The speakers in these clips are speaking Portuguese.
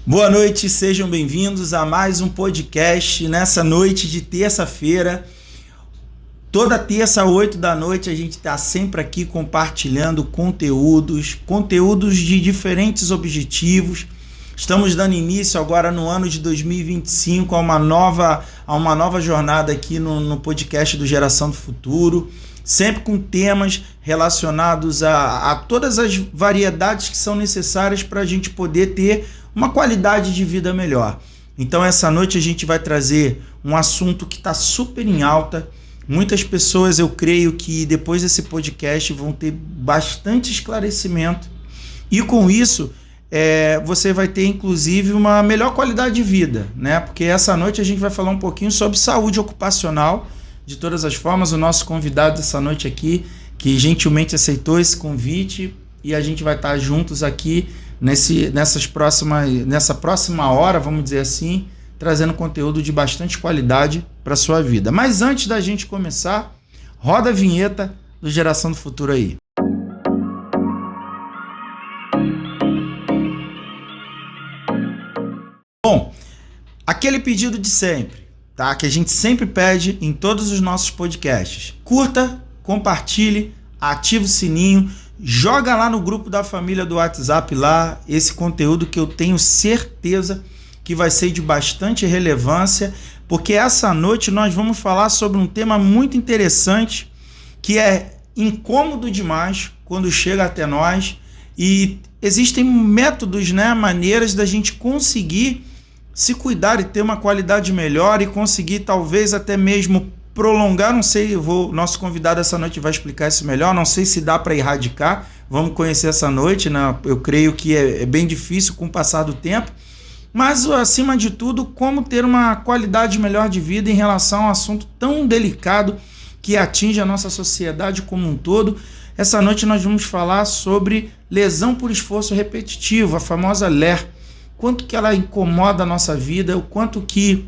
Boa noite, sejam bem-vindos a mais um podcast nessa noite de terça-feira. Toda terça, 8 da noite, a gente está sempre aqui compartilhando conteúdos de diferentes objetivos. Estamos dando início agora no ano de 2025 a uma nova jornada aqui no podcast do Geração do Futuro, sempre com temas relacionados a todas as variedades que são necessárias para a gente poder ter uma qualidade de vida melhor. Então essa noite a gente vai trazer um assunto que está super em alta. Muitas pessoas, eu creio que depois desse podcast vão ter bastante esclarecimento e com isso você vai ter inclusive uma melhor qualidade de vida, né? Porque essa noite a gente vai falar um pouquinho sobre saúde ocupacional. De todas as formas, o nosso convidado essa noite aqui, que gentilmente aceitou esse convite, e a gente vai estar juntos aqui nessa próxima hora, vamos dizer assim, trazendo conteúdo de bastante qualidade para a sua vida. Mas antes da gente começar, roda a vinheta do Geração do Futuro aí. Bom, aquele pedido de sempre, tá? Que a gente sempre pede em todos os nossos podcasts. Curta, compartilhe, ative o sininho, joga lá no grupo da família do WhatsApp lá esse conteúdo que eu tenho certeza que vai ser de bastante relevância, porque essa noite nós vamos falar sobre um tema muito interessante que é incômodo demais quando chega até nós, e existem métodos, né, maneiras da gente conseguir se cuidar e ter uma qualidade melhor e conseguir talvez até mesmo prolongar, não sei, nosso convidado essa noite vai explicar isso melhor, não sei se dá para erradicar, vamos conhecer essa noite, né? Eu creio que é bem difícil com o passar do tempo, mas acima de tudo, como ter uma qualidade melhor de vida em relação a um assunto tão delicado que atinge a nossa sociedade como um todo. Essa noite nós vamos falar sobre lesão por esforço repetitivo, a famosa LER, quanto que ela incomoda a nossa vida, o quanto que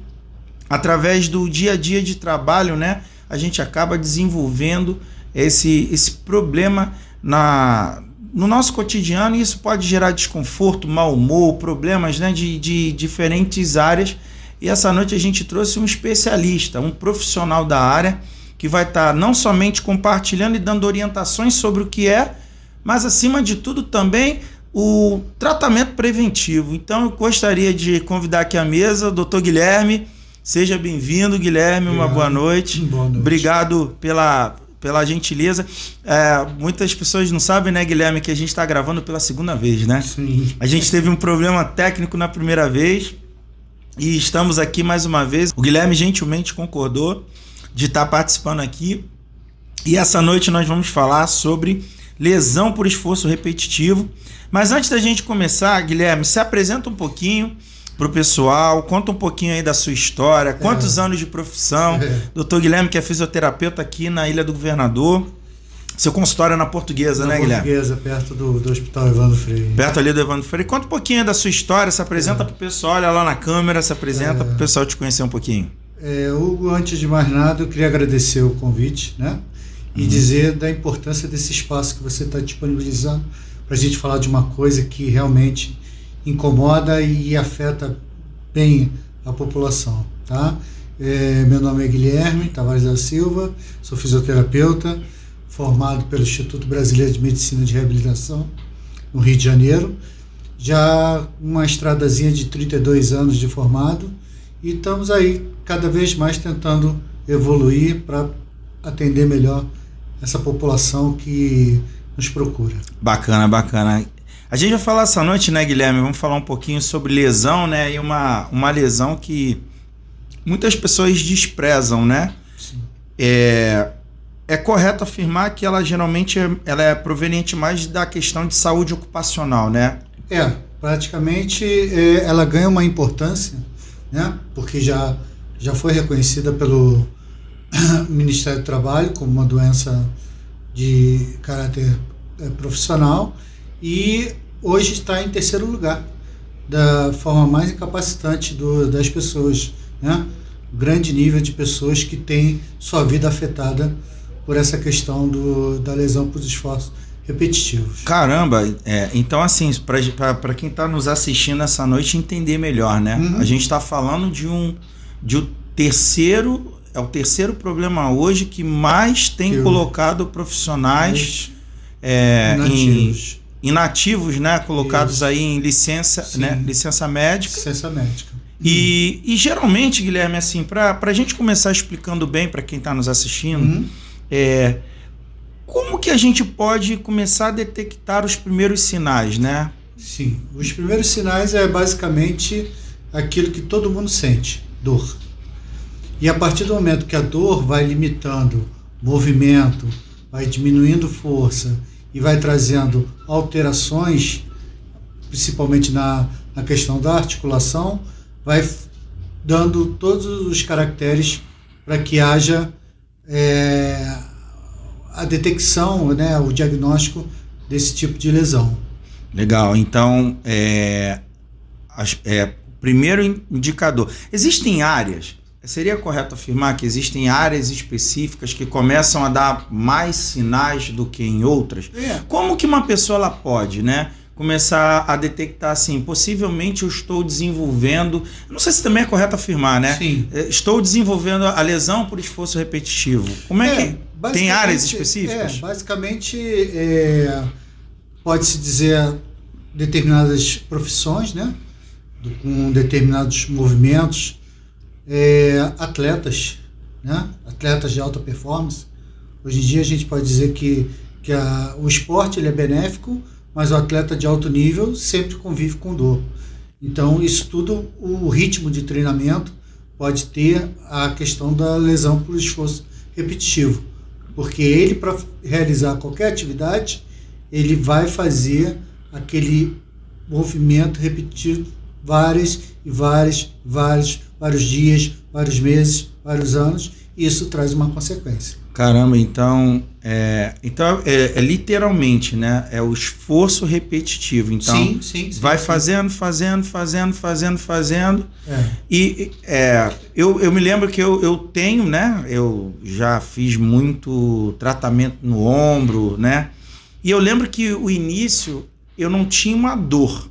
através do dia a dia de trabalho, né, a gente acaba desenvolvendo esse problema no nosso cotidiano, e isso pode gerar desconforto, mau humor, problemas, né, de diferentes áreas. E essa noite a gente trouxe um especialista, um profissional da área, que vai estar não somente compartilhando e dando orientações sobre o que é, mas acima de tudo também o tratamento preventivo. Então eu gostaria de convidar aqui à mesa o Dr. Guilherme. Seja bem-vindo, Guilherme. Obrigado. Uma boa noite. Boa noite. Obrigado pela gentileza. Muitas pessoas não sabem, né, Guilherme, que a gente está gravando pela segunda vez, né? Sim. A gente teve um problema técnico na primeira vez e estamos aqui mais uma vez. O Guilherme gentilmente concordou de estar participando aqui, e essa noite nós vamos falar sobre lesão por esforço repetitivo. Mas antes da gente começar, Guilherme, se apresenta um pouquinho para o pessoal, conta um pouquinho aí da sua história, quantos anos de profissão. Doutor Guilherme, que é fisioterapeuta aqui na Ilha do Governador. Seu consultório é na Portuguesa, né, Guilherme? Portuguesa, perto do Hospital Evandro Freire. Perto ali do Evandro Freire. Conta um pouquinho aí da sua história, se apresenta para o pessoal, olha lá na câmera, se apresenta para o pessoal te conhecer um pouquinho. Hugo, antes de mais nada, eu queria agradecer o convite, né? E dizer da importância desse espaço que você está disponibilizando para a gente falar de uma coisa que realmente incomoda e afeta bem a população, tá? Meu nome é Guilherme Tavares da Silva, sou fisioterapeuta, formado pelo Instituto Brasileiro de Medicina de Reabilitação, no Rio de Janeiro, já uma estradazinha de 32 anos de formado, e estamos aí cada vez mais tentando evoluir para atender melhor essa população que nos procura. Bacana, bacana. A gente vai falar essa noite, né, Guilherme? Vamos falar um pouquinho sobre lesão, né? E uma lesão que muitas pessoas desprezam, né? Sim. É correto afirmar que ela geralmente ela é proveniente mais da questão de saúde ocupacional, né? Praticamente ela ganha uma importância, né? Porque já foi reconhecida pelo Ministério do Trabalho como uma doença de caráter profissional, e hoje está em terceiro lugar da forma mais incapacitante das pessoas, né? Grande nível de pessoas que têm sua vida afetada por essa questão da lesão por esforço repetitivos. Caramba, então assim, para quem está nos assistindo essa noite entender melhor, né? A gente está falando de um terceiro, é o terceiro problema hoje que mais tem colocado profissionais inativos, né? Colocados aí em licença, né? Licença médica. Licença médica. E geralmente, Guilherme, assim, para a gente começar explicando bem para quem está nos assistindo, como que a gente pode começar a detectar os primeiros sinais, né? Sim, os primeiros sinais é basicamente aquilo que todo mundo sente, dor. E a partir do momento que a dor vai limitando movimento, vai diminuindo força e vai trazendo alterações, principalmente na questão da articulação, vai dando todos os caracteres para que haja a detecção, né, o diagnóstico desse tipo de lesão. Legal, então primeiro indicador. Existem áreas, seria correto afirmar que existem áreas específicas que começam a dar mais sinais do que em outras? Como que uma pessoa ela pode, né, começar a detectar assim, possivelmente eu estou desenvolvendo, não sei se também é correto afirmar, né? Sim. Estou desenvolvendo a lesão por esforço repetitivo. Como é que tem áreas específicas? Basicamente, pode-se dizer determinadas profissões, né? Com determinados movimentos, atletas, né? Atletas de alta performance. Hoje em dia a gente pode dizer que o esporte ele é benéfico, mas o atleta de alto nível sempre convive com dor. Então, isso tudo, o ritmo de treinamento pode ter a questão da lesão por esforço repetitivo. Porque ele, para realizar qualquer atividade, ele vai fazer aquele movimento repetido vários dias, vários meses, vários anos, e isso traz uma consequência. Caramba, então literalmente, né? É o esforço repetitivo. Então, sim, vai fazendo. E eu me lembro que eu tenho, né? Eu já fiz muito tratamento no ombro, né? E eu lembro que o início eu não tinha uma dor.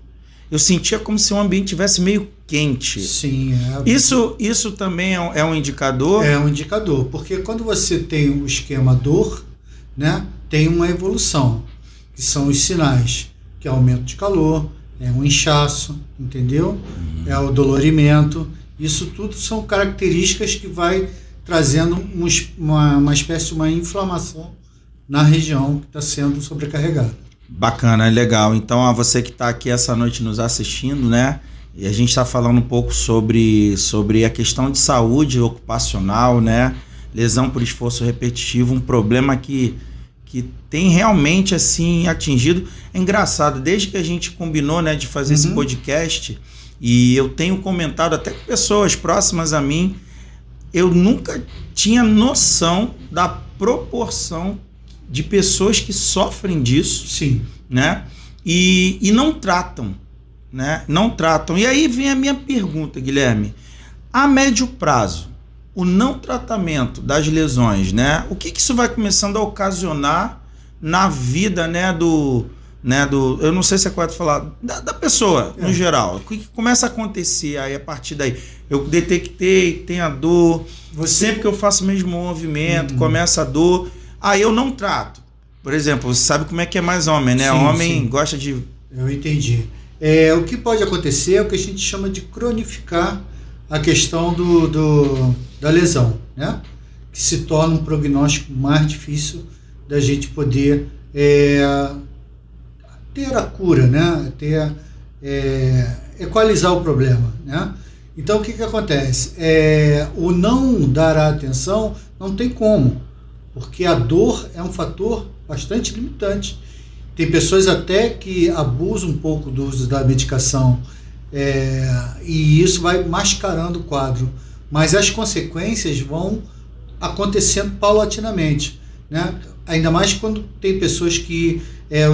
Eu sentia como se o ambiente estivesse meio quente. Sim. Isso também é um indicador? É um indicador, porque quando você tem o esquema dor, né, tem uma evolução, que são os sinais, que é aumento de calor, é um inchaço, entendeu? É o dolorimento. Isso tudo são características que vai trazendo uma espécie de uma inflamação na região que está sendo sobrecarregada. Bacana, legal. Então, você que está aqui essa noite nos assistindo, né? E a gente está falando um pouco sobre a questão de saúde ocupacional, né? Lesão por esforço repetitivo, um problema que tem realmente assim atingido. É engraçado, desde que a gente combinou, né, de fazer esse podcast, e eu tenho comentado até com pessoas próximas a mim, eu nunca tinha noção da proporção de pessoas que sofrem disso. Sim. Né? E não tratam, né? Não tratam. E aí vem a minha pergunta, Guilherme. A médio prazo, o não tratamento das lesões, né? O que isso vai começando a ocasionar na vida, né, eu não sei se é correto falar, da pessoa, no geral. O que começa a acontecer aí a partir daí? Eu detectei, tem a dor, sempre que eu faço o mesmo movimento, começa a dor. Aí eu não trato. Por exemplo, você sabe como é que é mais homem, né? Homem gosta de... Eu entendi. O que pode acontecer é o que a gente chama de cronificar a questão da lesão, né? Que se torna um prognóstico mais difícil da gente poder ter a cura, né? Equalizar o problema, né? Então, o que acontece? O não dar a atenção não tem como, porque a dor é um fator bastante limitante. Tem pessoas até que abusam um pouco do uso da medicação, e isso vai mascarando o quadro, mas as consequências vão acontecendo paulatinamente, né? Ainda mais quando tem pessoas que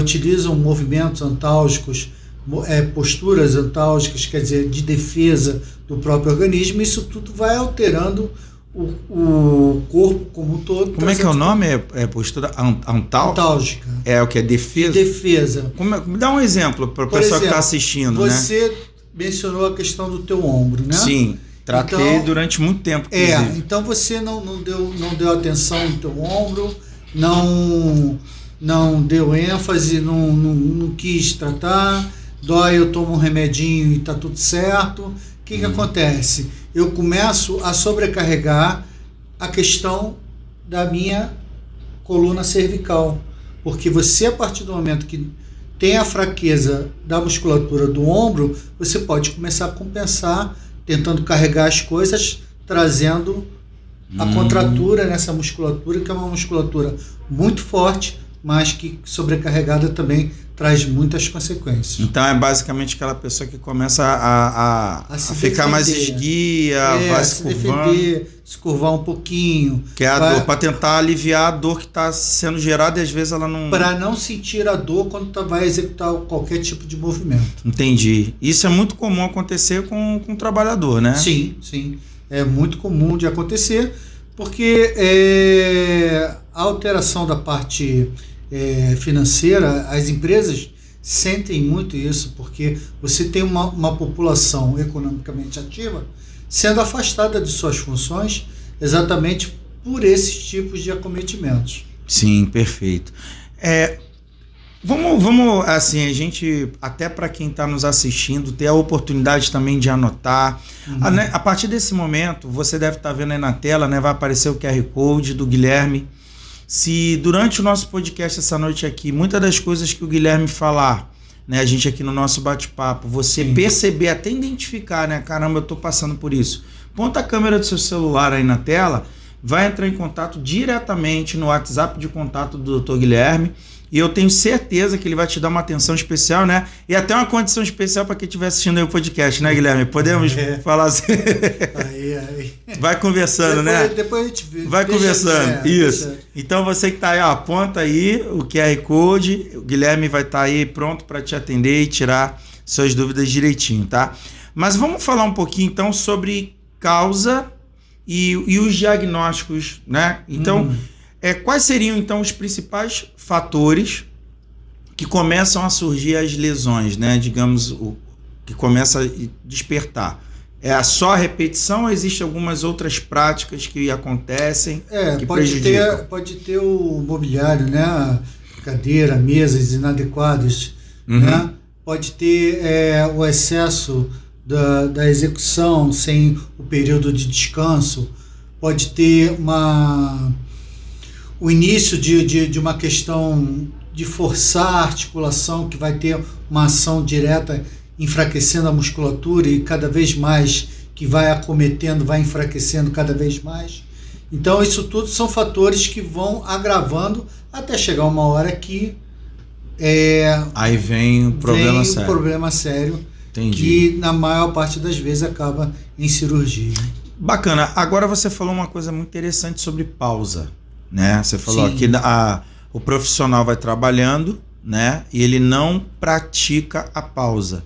utilizam movimentos antálgicos, posturas antálgicas, quer dizer, de defesa do próprio organismo. Isso tudo vai alterando o corpo como um todo. Como é que é o nome? É postura antálgica. É o que é defesa? Defesa. Me dá um exemplo para o pessoal que está assistindo, você mencionou a questão do teu ombro, né? Sim, tratei durante muito tempo. Então você não deu atenção no teu ombro, não deu ênfase, não quis tratar, dói, eu tomo um remedinho e está tudo certo. O que acontece? Eu começo a sobrecarregar a questão da minha coluna cervical, porque você, a partir do momento que tem a fraqueza da musculatura do ombro, você pode começar a compensar, tentando carregar as coisas, trazendo a contratura nessa musculatura, que é uma musculatura muito forte, mas que sobrecarregada também traz muitas consequências. Então é basicamente aquela pessoa que começa a ficar mais esguia, vai se curvando. Se curvar um pouquinho. Que é a dor, para tentar aliviar a dor que está sendo gerada e às vezes ela não... Para não sentir a dor quando vai executar qualquer tipo de movimento. Entendi. Isso é muito comum acontecer com o trabalhador, né? Sim. É muito comum de acontecer, porque a alteração da parte financeira, as empresas sentem muito isso, porque você tem uma população economicamente ativa sendo afastada de suas funções exatamente por esses tipos de acometimentos. Sim, perfeito. Vamos assim, a gente, até para quem está nos assistindo, ter a oportunidade também de anotar. A partir desse momento, você deve estar vendo aí na tela, né, vai aparecer o QR Code do Guilherme. Se durante o nosso podcast essa noite aqui, muitas das coisas que o Guilherme falar, né, a gente aqui no nosso bate-papo, você perceber, até identificar, né, caramba, eu estou passando por isso. Ponta a câmera do seu celular aí na tela, vai entrar em contato diretamente no WhatsApp de contato do Dr. Guilherme, e eu tenho certeza que ele vai te dar uma atenção especial, né? E até uma condição especial para quem estiver assistindo aí o podcast, né, Guilherme? Podemos falar assim? Aí. Vai conversando, né? Depois a gente vê. Vai conversando, isso. Então você que está aí, aponta aí o QR Code, o Guilherme vai estar aí pronto para te atender e tirar suas dúvidas direitinho, tá? Mas vamos falar um pouquinho então sobre causa e os diagnósticos, né? Então... quais seriam, então, os principais fatores que começam a surgir as lesões, né? Digamos, que começa a despertar? É só a repetição ou existem algumas outras práticas que acontecem que prejudicam? Pode ter o mobiliário, né? Cadeira, mesas inadequadas, né? Pode ter o excesso da execução sem o período de descanso, pode ter o início de uma questão de forçar a articulação, que vai ter uma ação direta enfraquecendo a musculatura e cada vez mais que vai acometendo, vai enfraquecendo cada vez mais. Então isso tudo são fatores que vão agravando até chegar uma hora que aí vem o problema sério. Entendi. Que na maior parte das vezes acaba em cirurgia. Bacana. Agora você falou uma coisa muito interessante sobre pausa, né? Você falou que o profissional vai trabalhando, né? E ele não pratica a pausa.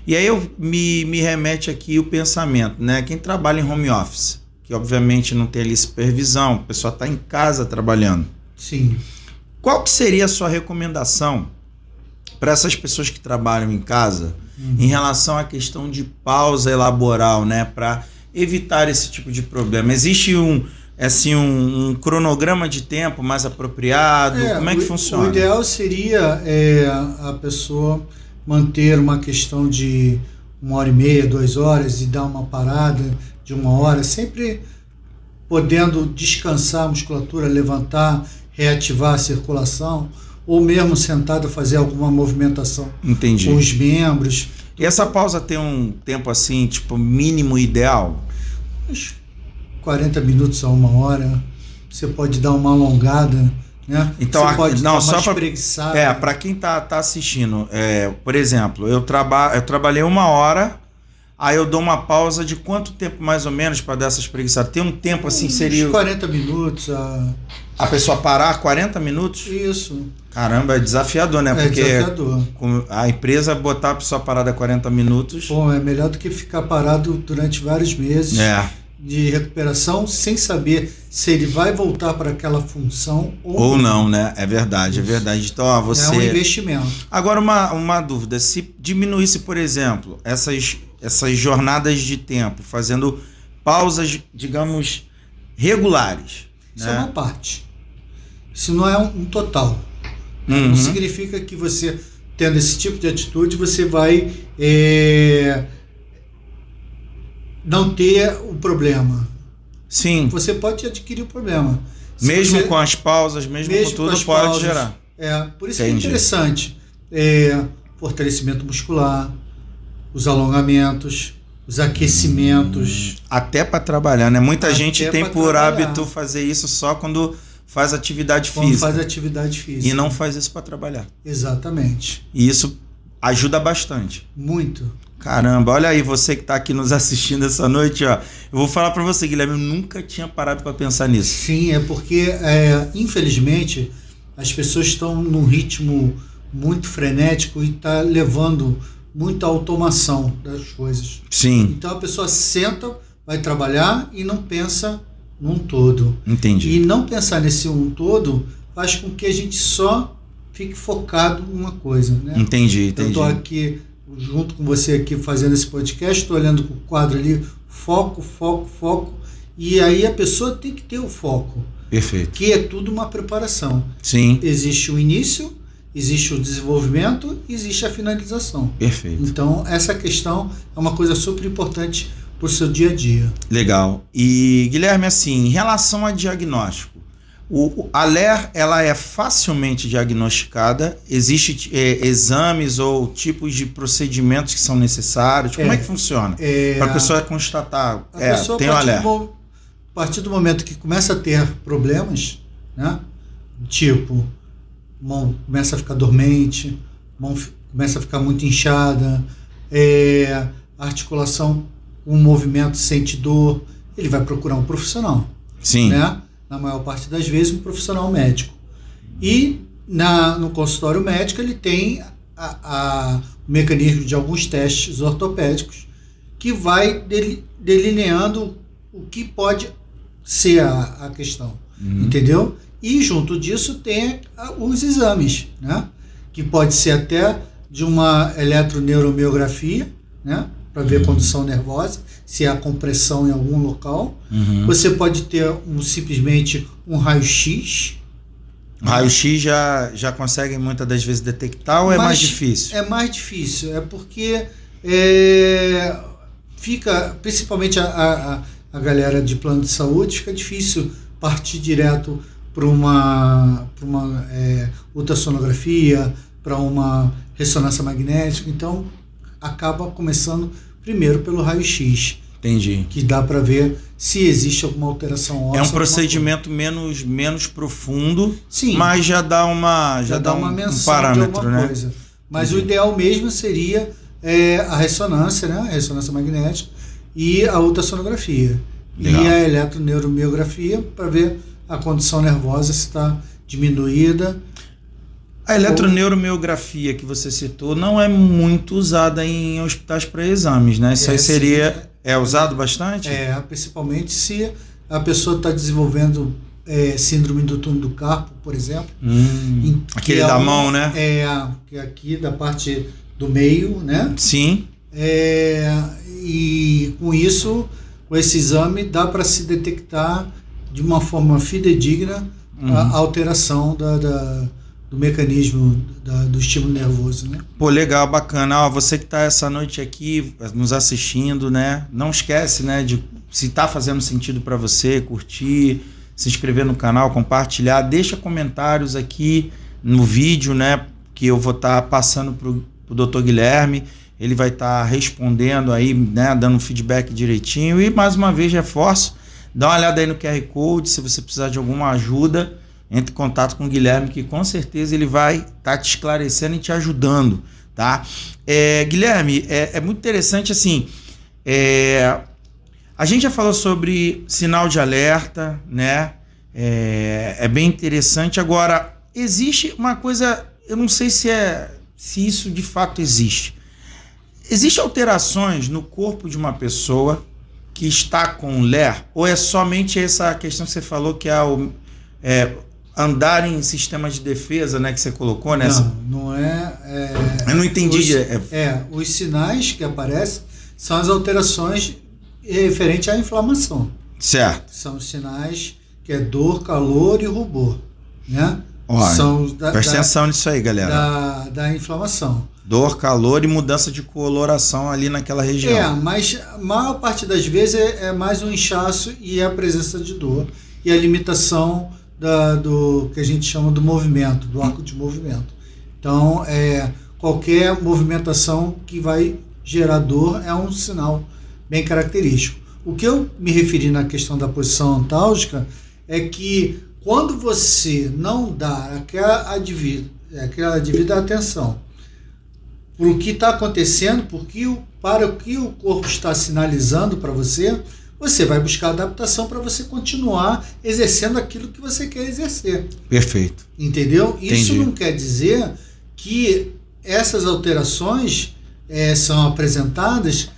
E aí me remete aqui o pensamento, né? Quem trabalha em home office, que obviamente não tem ali supervisão, a pessoa está em casa trabalhando. Sim. Qual que seria a sua recomendação para essas pessoas que trabalham em casa em relação à questão de pausa laboral, né? Para evitar esse tipo de problema? Existe um cronograma de tempo mais apropriado? Como é que funciona? O ideal seria a pessoa manter uma questão de 1h30, 2 horas e dar uma parada de 1 hora, sempre podendo descansar a musculatura, levantar, reativar a circulação, ou mesmo sentado fazer alguma movimentação com os membros. E essa pausa tem um tempo assim, tipo, mínimo ideal? Uns 40 minutos a 1 hora. Você pode dar uma alongada, né? Então, você pode não, dar só uma espreguiçada. para quem tá assistindo, por exemplo, eu trabalhei 1 hora, aí eu dou uma pausa de quanto tempo mais ou menos para dar essa espreguiçada? Tem um tempo assim, seria... 40 minutos. A pessoa parar 40 minutos? Isso. Caramba, é desafiador, né? Porque desafiador. A empresa botar a pessoa parada 40 minutos... Bom, é melhor do que ficar parado durante vários meses. de recuperação sem saber se ele vai voltar para aquela função ou não, né? É verdade, é verdade. Então, ó, você... É um investimento. Agora, uma dúvida. Se diminuísse, por exemplo, essas jornadas de tempo, fazendo pausas, digamos, regulares. Isso né? é uma parte. Isso não é um total. Não significa que você, tendo esse tipo de atitude, você vai não ter o problema. Sim. Você pode adquirir o problema. Mesmo com as pausas, mesmo com tudo, pode pausas, gerar. Por isso Entendi. Que é interessante. Fortalecimento muscular, os alongamentos, os aquecimentos. Até para trabalhar, né? Muita gente tem por hábito fazer isso só quando faz atividade física. Faz atividade física. E não faz isso para trabalhar. Exatamente. E isso ajuda bastante. Muito. Caramba, olha aí, você que está aqui nos assistindo essa noite, ó. Eu vou falar para você, Guilherme, eu nunca tinha parado para pensar nisso. Sim, é porque, infelizmente, as pessoas estão num ritmo muito frenético e está levando muita automação das coisas. Sim. Então a pessoa senta, vai trabalhar e não pensa num todo. Entendi. E não pensar nesse um todo faz com que a gente só fique focado em uma coisa, né? Entendi. Eu estou aqui junto com você aqui fazendo esse podcast, estou olhando para o quadro ali, foco, e aí a pessoa tem que ter o foco. Perfeito. Que é tudo uma preparação. Sim. Existe o início, existe o desenvolvimento, existe a finalização. Perfeito. Então, essa questão é uma coisa super importante para o seu dia a dia. Legal. E, Guilherme, assim, em relação a diagnóstico, a LER, ela é facilmente diagnosticada? Existem exames ou tipos de procedimentos que são necessários? Como é que funciona? Para a pessoa constatar, tem a LER. A partir do momento que começa a ter problemas, né? Tipo, mão começa a ficar dormente, mão começa a ficar muito inchada, articulação, um movimento sente dor, ele vai procurar um profissional. Sim. Né? Na maior parte das vezes, um profissional médico. E no consultório médico ele tem o mecanismo de alguns testes ortopédicos que vai delineando o que pode ser a questão. Entendeu? E junto disso tem os exames, né? Que pode ser até de uma eletroneuromiografia, né? Para ver a condução nervosa, se há compressão em algum local. Você pode ter simplesmente um raio-x. Raio-x já consegue muitas das vezes detectar ou é mais difícil? É mais difícil, é porque fica, principalmente a galera de plano de saúde, fica difícil partir direto para uma ultrassonografia, para uma ressonância magnética, então acaba começando primeiro pelo raio-x. Entendi. Que dá para ver se existe alguma alteração óssea. É um procedimento menos profundo, sim, mas já dá uma menção parâmetro, de alguma coisa. Mas Entendi. O ideal mesmo seria a ressonância, né? A ressonância magnética e a ultrassonografia. Legal. E a eletroneuromiografia para ver a condição nervosa se está diminuída. A eletroneuromiografia que você citou não é muito usada em hospitais para exames, né? Isso aí seria... É usado bastante? Principalmente se a pessoa está desenvolvendo síndrome do túnel do carpo, por exemplo. Aquele da mão, né? Que é aqui da parte do meio, né? Sim. E com isso, com esse exame, dá para se detectar de uma forma fidedigna a alteração do mecanismo do estímulo nervoso, né? Pô, legal, bacana. Você que está essa noite aqui nos assistindo, né? Não esquece, né, de se está fazendo sentido para você, curtir, se inscrever no canal, compartilhar, deixa comentários aqui no vídeo, né, que eu vou estar passando pro Dr. Guilherme, ele vai estar respondendo aí, né, dando um feedback direitinho e mais uma vez reforço, dá uma olhada aí no QR Code, se você precisar de alguma ajuda, entre em contato com o Guilherme, que com certeza ele vai estar te esclarecendo e te ajudando, tá? Guilherme, é muito interessante, assim, a gente já falou sobre sinal de alerta, né? É bem interessante. Agora, existe uma coisa, eu não sei se isso de fato existe. Existem alterações no corpo de uma pessoa que está com LER, ou é somente essa questão que você falou, que é andar em sistemas de defesa, né, que você colocou nessa? Não é... Eu não entendi. Os sinais que aparecem são as alterações referentes à inflamação. Certo. São os sinais que é dor, calor e rubor, né? Olha, são presta atenção nisso aí, galera. Da inflamação. Dor, calor e mudança de coloração ali naquela região. Mas a maior parte das vezes é mais um inchaço e a presença de dor e a limitação do que a gente chama do movimento, do arco de movimento. Então, qualquer movimentação que vai gerar dor é um sinal bem característico. O que eu me referi na questão da posição antálgica é que quando você não dá aquela devida atenção para o que está acontecendo, para o que o corpo está sinalizando para você, você vai buscar adaptação para você continuar exercendo aquilo que você quer exercer. Perfeito. Entendeu? Entendi. Isso não quer dizer que essas alterações são apresentadas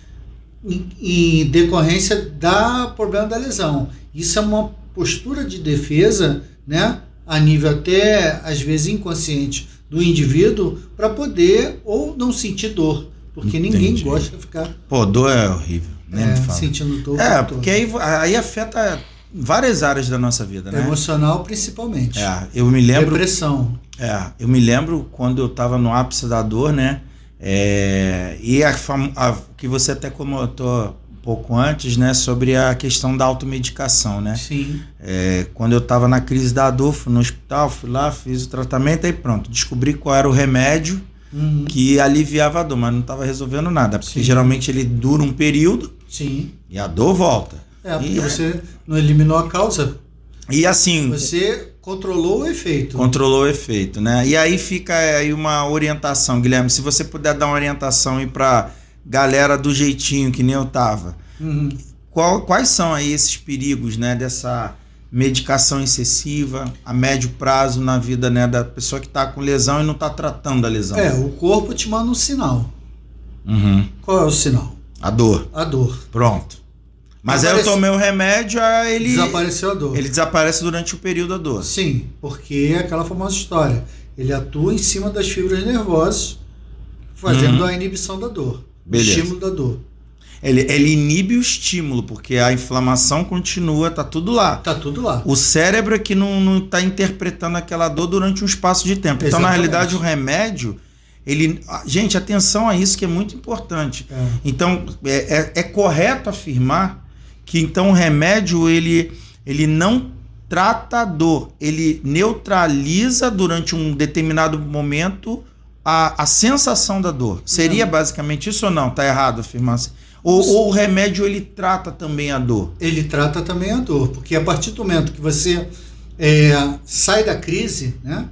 em decorrência do problema da lesão. Isso é uma postura de defesa, né, a nível até, às vezes, inconsciente do indivíduo, para poder ou não sentir dor. Porque ninguém gosta de ficar... Pô, dor é horrível. Nem me fala. Sentindo dor. Porque aí afeta várias áreas da nossa vida, né? Emocional, principalmente. Eu me lembro... Depressão. Eu me lembro quando eu estava no ápice da dor, né? E que você até comentou um pouco antes, né? Sobre a questão da automedicação, né? Sim. Quando eu estava na crise da dor, fui no hospital, fui lá, fiz o tratamento, aí pronto, descobri qual era o remédio que aliviava a dor, mas não estava resolvendo nada, porque geralmente ele dura um período. Sim. E a dor volta. Porque você não eliminou a causa. E assim... Você controlou o efeito. Controlou o efeito, né? E aí fica aí uma orientação, Guilherme, se você puder dar uma orientação aí pra galera do jeitinho, que nem eu tava. Quais são aí esses perigos, né, dessa medicação excessiva a médio prazo na vida, né, da pessoa que tá com lesão e não tá tratando a lesão? O corpo te manda um sinal. Qual é o sinal? A dor. A dor. Pronto. Mas aí eu tomei o remédio, aí ele... Desapareceu a dor. Ele desaparece durante o período da dor. Sim, porque é aquela famosa história. Ele atua em cima das fibras nervosas, fazendo a inibição da dor. Beleza. O estímulo da dor. Ele inibe o estímulo, porque a inflamação continua, tá tudo lá. Tá tudo lá. O cérebro é que não tá interpretando aquela dor durante um espaço de tempo. Então, na realidade, o remédio... Gente, atenção a isso que é muito importante. Então, é correto afirmar que então o remédio ele não trata a dor, ele neutraliza durante um determinado momento a sensação da dor. Seria basicamente isso ou não? Tá errado afirmar assim? Ou o remédio ele trata também a dor? Ele trata também a dor, porque a partir do momento que você sai da crise, né?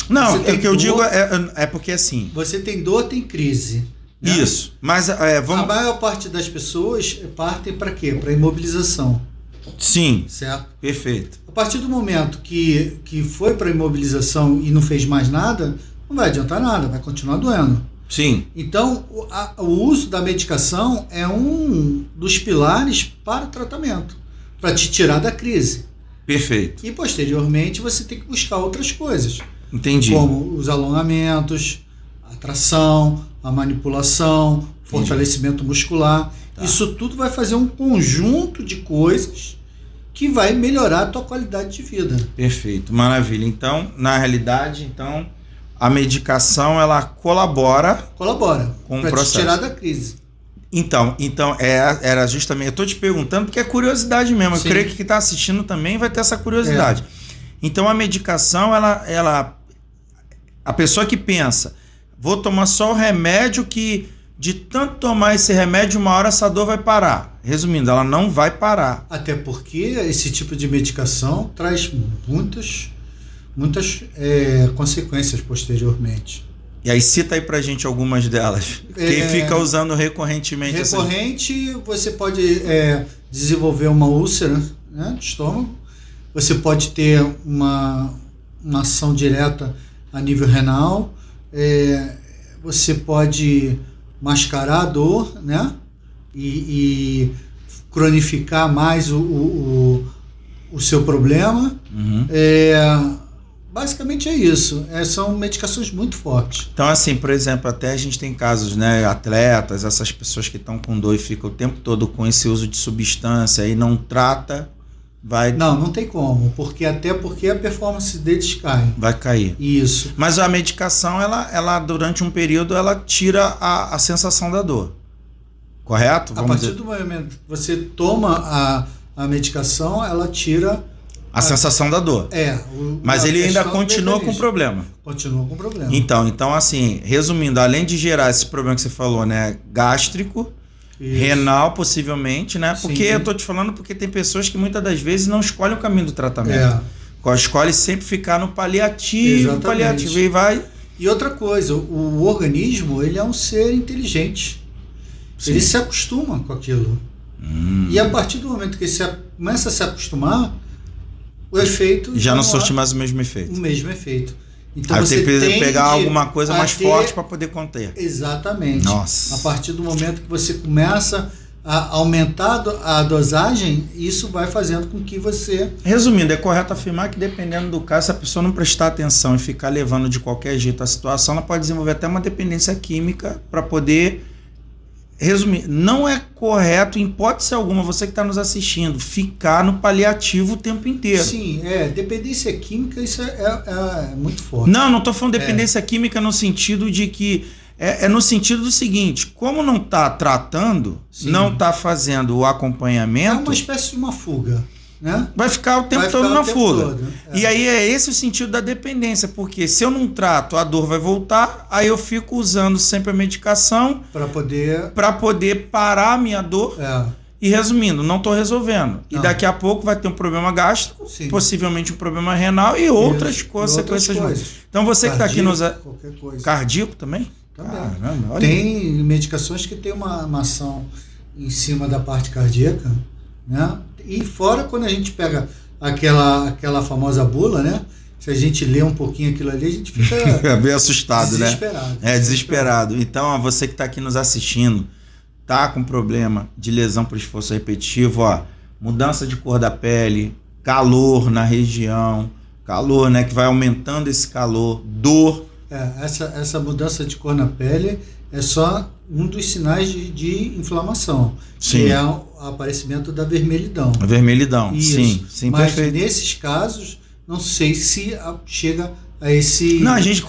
Não, o que eu digo é porque assim... Você tem dor, tem crise. Né? Isso, mas vamos... A maior parte das pessoas partem para quê? Para imobilização. Sim, certo? Perfeito. A partir do momento que foi para imobilização e não fez mais nada, não vai adiantar nada, vai continuar doendo. Sim. Então, o uso da medicação é um dos pilares para o tratamento, para te tirar da crise. Perfeito. E, posteriormente, você tem que buscar outras coisas. Entendi. Como os alongamentos, a tração, a manipulação, fortalecimento muscular. Tá. Isso tudo vai fazer um conjunto de coisas que vai melhorar a tua qualidade de vida. Perfeito, maravilha. Então, na realidade, a medicação ela colabora com o processo. Te tirar da crise. Então era justamente, eu estou te perguntando porque é curiosidade mesmo. Sim. Eu creio que quem está assistindo também vai ter essa curiosidade. Então a medicação, a pessoa que pensa, vou tomar só o remédio que de tanto tomar esse remédio, uma hora essa dor vai parar. Resumindo, ela não vai parar. Até porque esse tipo de medicação traz muitas consequências posteriormente. E aí cita aí pra gente algumas delas. Quem fica usando recorrentemente... Você pode desenvolver uma úlcera, né, de estômago. Você pode ter uma ação direta a nível renal. Você pode mascarar a dor, né? E cronificar mais o seu problema. Basicamente é isso. São medicações muito fortes. Então, assim, por exemplo, até a gente tem casos, né, atletas, essas pessoas que estão com dor e ficam o tempo todo com esse uso de substância e não trata, vai... Não tem como, porque a performance deles cai. Vai cair. Isso. Mas a medicação, ela durante um período, ela tira a sensação da dor. Correto? A partir do momento que você toma a medicação, ela tira... A sensação da dor. Mas ele ainda continua com o problema. Continua com o problema. Então, assim, resumindo, além de gerar esse problema que você falou, né? Gástrico, renal, possivelmente, né? Porque eu tô te falando porque tem pessoas que muitas das vezes não escolhem o caminho do tratamento. Escolhe sempre ficar no paliativo. Exatamente. Paliativo e vai. E outra coisa, o organismo, ele é um ser inteligente. Sim. Ele se acostuma com aquilo. E a partir do momento que ele começa a se acostumar, o efeito... Já não surte mais o mesmo efeito. O mesmo efeito. Então aí você tem que pegar alguma coisa mais forte para poder conter. Exatamente. Nossa. A partir do momento que você começa a aumentar a dosagem, isso vai fazendo com que você... Resumindo, é correto afirmar que dependendo do caso, se a pessoa não prestar atenção e ficar levando de qualquer jeito a situação, ela pode desenvolver até uma dependência química para poder... Resumir, não é correto, em hipótese alguma, você que está nos assistindo, ficar no paliativo o tempo inteiro. Sim, dependência química, isso é muito forte. Não estou falando dependência química no sentido de que... É no sentido do seguinte, como não está tratando, não está fazendo o acompanhamento... É uma espécie de uma fuga, né? Vai ficar o tempo todo na fuga. E aí é esse o sentido da dependência, porque se eu não trato, a dor vai voltar, aí eu fico usando sempre a medicação para poder parar a minha dor. E resumindo, não estou resolvendo. E daqui a pouco vai ter um problema gástrico, possivelmente um problema renal e outras consequências. Então você que está aqui nos... Cardíaco também? Caramba, olha. Tem medicações que tem uma ação em cima da parte cardíaca, né? E fora quando a gente pega aquela famosa bula, né? Se a gente lê um pouquinho aquilo ali, a gente fica bem assustado, desesperado, né? Desesperado. Então, você que está aqui nos assistindo, tá com problema de lesão por esforço repetitivo, mudança de cor da pele, calor na região, calor, né? Que vai aumentando esse calor, dor. Essa mudança de cor na pele é só um dos sinais de inflamação. Sim. Que é o aparecimento da vermelhidão. A vermelhidão, isso. Sim, mas perfeito. Nesses casos, não sei se chega a esse... Não, a gente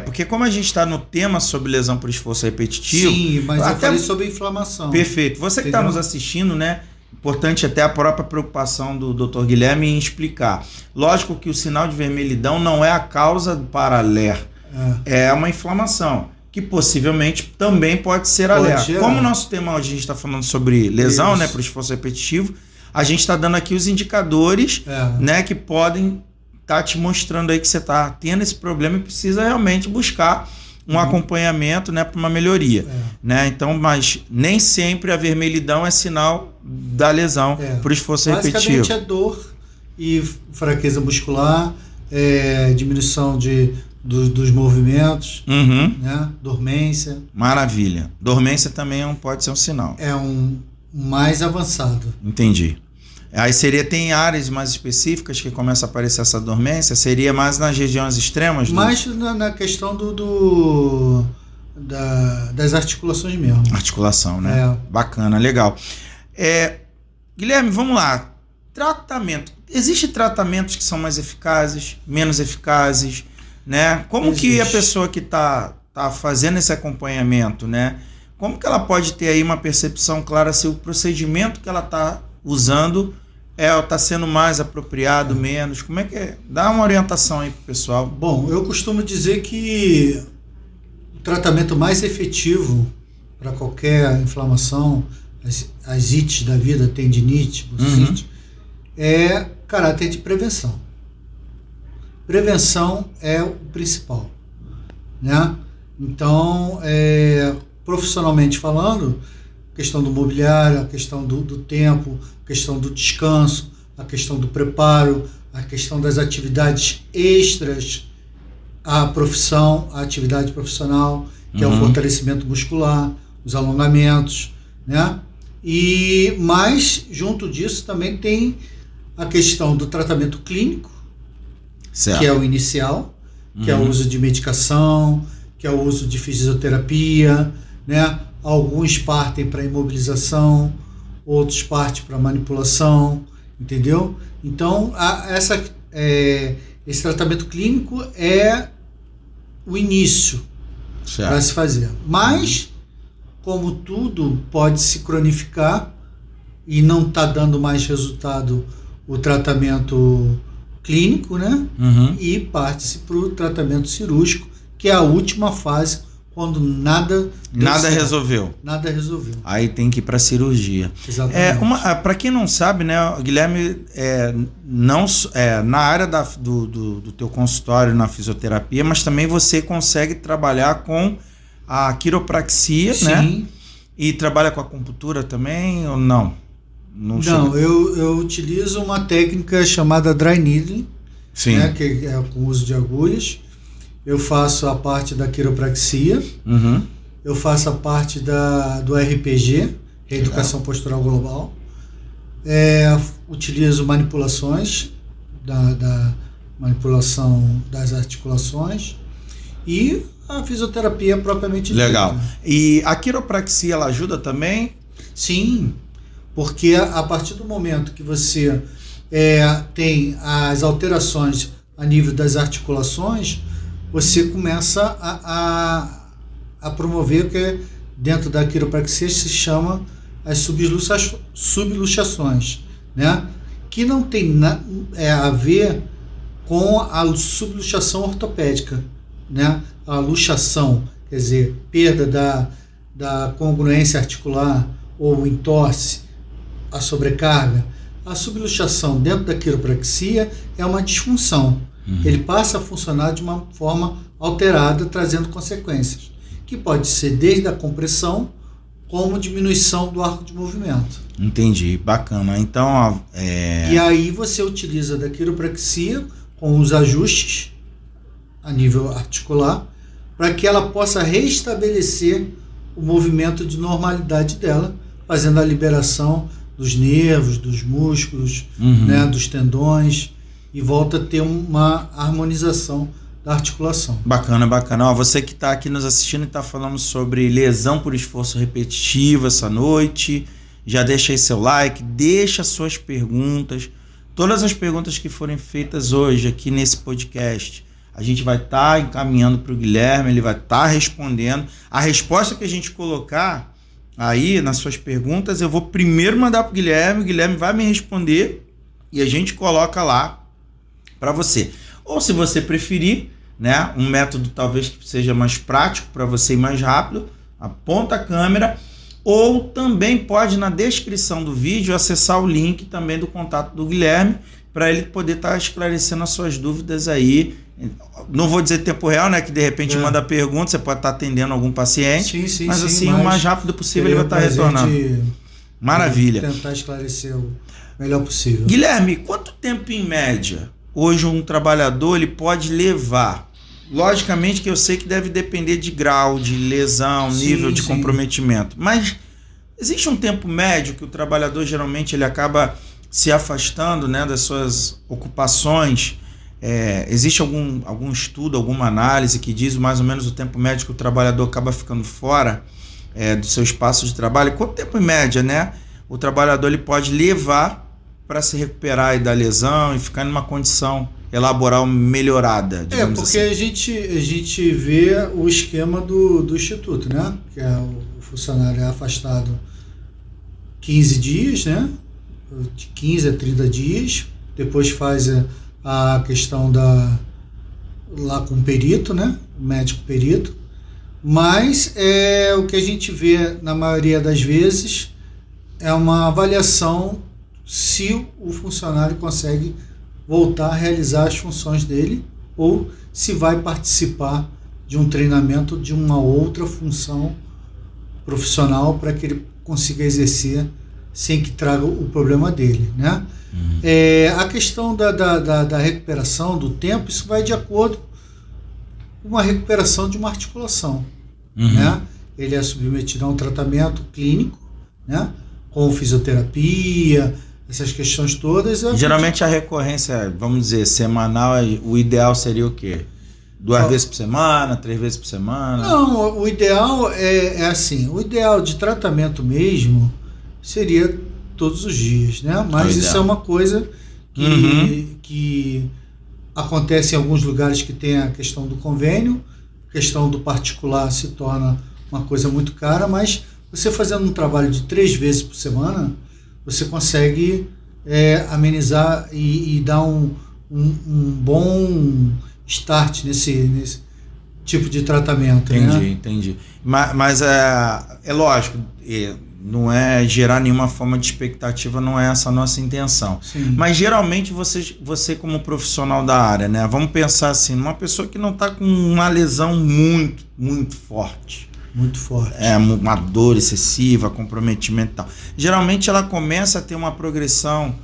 porque como a gente está no tema sobre lesão por esforço repetitivo... Sim, mas eu falei sobre inflamação. Perfeito. Você que está nos assistindo, né? Importante até a própria preocupação do Dr. Guilherme em explicar. Lógico que o sinal de vermelhidão não é a causa para LER. É uma inflamação, que possivelmente também pode ser a LER. Como o nosso tema hoje a gente está falando sobre lesão, né, por esforço repetitivo, a gente está dando aqui os indicadores, né, que podem estar te mostrando aí que você está tendo esse problema e precisa realmente buscar um acompanhamento, né, para uma melhoria, né? Então, mas nem sempre a vermelhidão é sinal da lesão por esforço repetitivo. Basicamente é dor e fraqueza muscular, diminuição dos movimentos, né? Dormência. Maravilha. Dormência também pode ser um sinal. É um mais avançado. Entendi. Aí tem áreas mais específicas que começa a aparecer essa dormência? Seria mais nas regiões extremas? Mais na questão das articulações mesmo. Articulação, né? Bacana, legal. Guilherme, vamos lá. Tratamento. Existem tratamentos que são mais eficazes, menos eficazes, né? Como que a pessoa que tá fazendo esse acompanhamento, né? Como que ela pode ter aí uma percepção clara se o procedimento que ela está usando está sendo mais apropriado, menos? Como é que é? Dá uma orientação aí pro pessoal. Bom, eu costumo dizer que o tratamento mais efetivo para qualquer inflamação, as ites da vida, tendinite, bursite, é caráter de prevenção. Prevenção é o principal, né? Então, profissionalmente falando, a questão do mobiliário, a questão do tempo, a questão do descanso, a questão do preparo, a questão das atividades extras à profissão, à atividade profissional, que é o fortalecimento muscular, os alongamentos, né? Mas, junto disso, também tem a questão do tratamento clínico, certo, que é o inicial, que é o uso de medicação, que é o uso de fisioterapia, né? Alguns partem para imobilização, outros partem para manipulação, entendeu? Então, esse tratamento clínico é o início para se fazer. Mas, como tudo pode se cronificar e não está dando mais resultado o tratamento clínico, né? E parte-se para o tratamento cirúrgico, que é a última fase, quando nada resolveu. Nada resolveu. Aí tem que ir para cirurgia. Exatamente. Para quem não sabe, né, o Guilherme, na área do teu consultório, na fisioterapia, mas também você consegue trabalhar com a quiropraxia, sim, né? E trabalha com a acupuntura também ou não? Não, eu utilizo uma técnica chamada dry needling, né, que é com uso de agulhas. Eu faço a parte da quiropraxia, eu faço a parte do RPG, Reeducação Postural Global. Utilizo manipulações, da manipulação das articulações e a fisioterapia propriamente dita. Legal. E a quiropraxia, ela ajuda também? Sim, porque a partir do momento que você tem as alterações a nível das articulações, você começa a promover o que dentro da quiropraxia se chama as subluxações, né? Que não tem a ver com a subluxação ortopédica, né? A luxação, quer dizer, perda da congruência articular ou entorse, a sobrecarga. A subluxação dentro da quiropraxia é uma disfunção. Ele passa a funcionar de uma forma alterada, trazendo consequências, que pode ser desde a compressão como diminuição do arco de movimento. Entendi, bacana. Então, E aí você utiliza da quiropraxia com os ajustes a nível articular para que ela possa restabelecer o movimento de normalidade dela, fazendo a liberação dos nervos, dos músculos, né, dos tendões, e volta a ter uma harmonização da articulação. Bacana, bacana. Ó, você que está aqui nos assistindo e está falando sobre lesão por esforço repetitivo essa noite, já deixa aí seu like, deixa suas perguntas. Todas as perguntas que forem feitas hoje aqui nesse podcast, a gente vai estar encaminhando para o Guilherme, ele vai estar respondendo. A resposta que a gente colocar aí nas suas perguntas, eu vou primeiro mandar para o Guilherme vai me responder e a gente coloca lá para você. Ou se você preferir, né, um método talvez que seja mais prático para você e mais rápido, aponta a câmera, ou também pode na descrição do vídeo acessar o link também do contato do Guilherme para ele poder estar esclarecendo as suas dúvidas aí. Não vou dizer tempo real, né, que de repente manda pergunta, você pode estar atendendo algum paciente, mas assim, o mais rápido possível ele vai estar retornando. Maravilha. Tentar esclarecer o melhor possível. Guilherme, quanto tempo em média hoje um trabalhador ele pode levar? Logicamente que eu sei que deve depender de grau de lesão, nível de comprometimento, mas existe um tempo médio que o trabalhador geralmente ele acaba se afastando, né, das suas ocupações? Existe algum estudo, alguma análise que diz mais ou menos o tempo médio que o trabalhador acaba ficando fora do seu espaço de trabalho? Quanto tempo em média, né, o trabalhador ele pode levar para se recuperar aí da lesão e ficar numa condição laboral melhorada? Porque assim, a gente vê o esquema do Instituto, né? Que é o funcionário é afastado 15 dias, né? De 15 a 30 dias, depois faz a questão lá com o perito, né? O médico perito. Mas o que a gente vê na maioria das vezes é uma avaliação se o funcionário consegue voltar a realizar as funções dele ou se vai participar de um treinamento de uma outra função profissional para que ele consiga exercer sem que traga o problema dele, né? A questão da recuperação do tempo, isso vai de acordo com uma recuperação de uma articulação, né? Ele é submetido a um tratamento clínico, né, com fisioterapia, essas questões todas. Geralmente a recorrência, vamos dizer, semanal, o ideal seria o quê? 2 vezes por semana, 3 vezes por semana? Não, o ideal é assim, o ideal de tratamento mesmo seria todos os dias, né? Mas isso é uma coisa que acontece em alguns lugares que tem a questão do convênio, a questão do particular se torna uma coisa muito cara, mas você fazendo um trabalho de 3 vezes por semana, você consegue amenizar e dar um bom start nesse tipo de tratamento. Entendi. Mas é lógico, não é gerar nenhuma forma de expectativa, não é essa a nossa intenção. Sim. Mas geralmente você como profissional da área, né? Vamos pensar assim, uma pessoa que não está com uma lesão muito, muito forte. Muito forte. Uma dor excessiva, comprometimento e tal. Geralmente ela começa a ter uma progressão,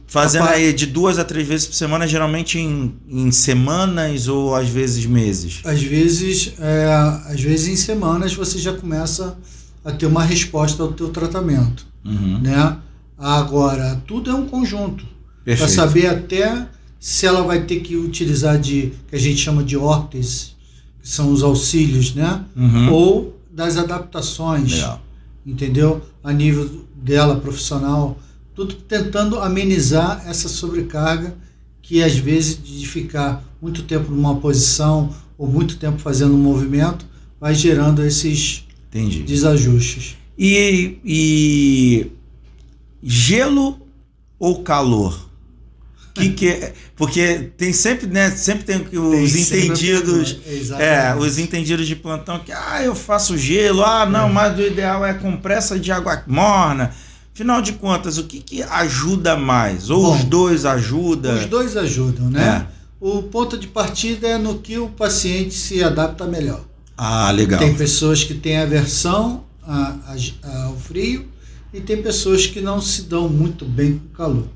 fazendo aí de 2 a 3 vezes por semana, geralmente em semanas ou às vezes meses? Às vezes em semanas você já começa a ter uma resposta ao teu tratamento, né? Agora, tudo é um conjunto. Para saber até se ela vai ter que utilizar que a gente chama de órtese, que são os auxílios, né? Ou das adaptações. Legal. Entendeu? A nível dela profissional, tudo tentando amenizar essa sobrecarga que às vezes de ficar muito tempo numa posição ou muito tempo fazendo um movimento vai gerando esses desajustes. E gelo ou calor? Porque tem sempre, né? Sempre tem os entendidos. Os entendidos de plantão que eu faço gelo, não, mas o ideal é compressa de água morna. Afinal de contas, o que ajuda mais? Ou os dois ajudam? Os dois ajudam, né? O ponto de partida é no que o paciente se adapta melhor. Legal. Tem pessoas que têm aversão ao frio e tem pessoas que não se dão muito bem com o calor.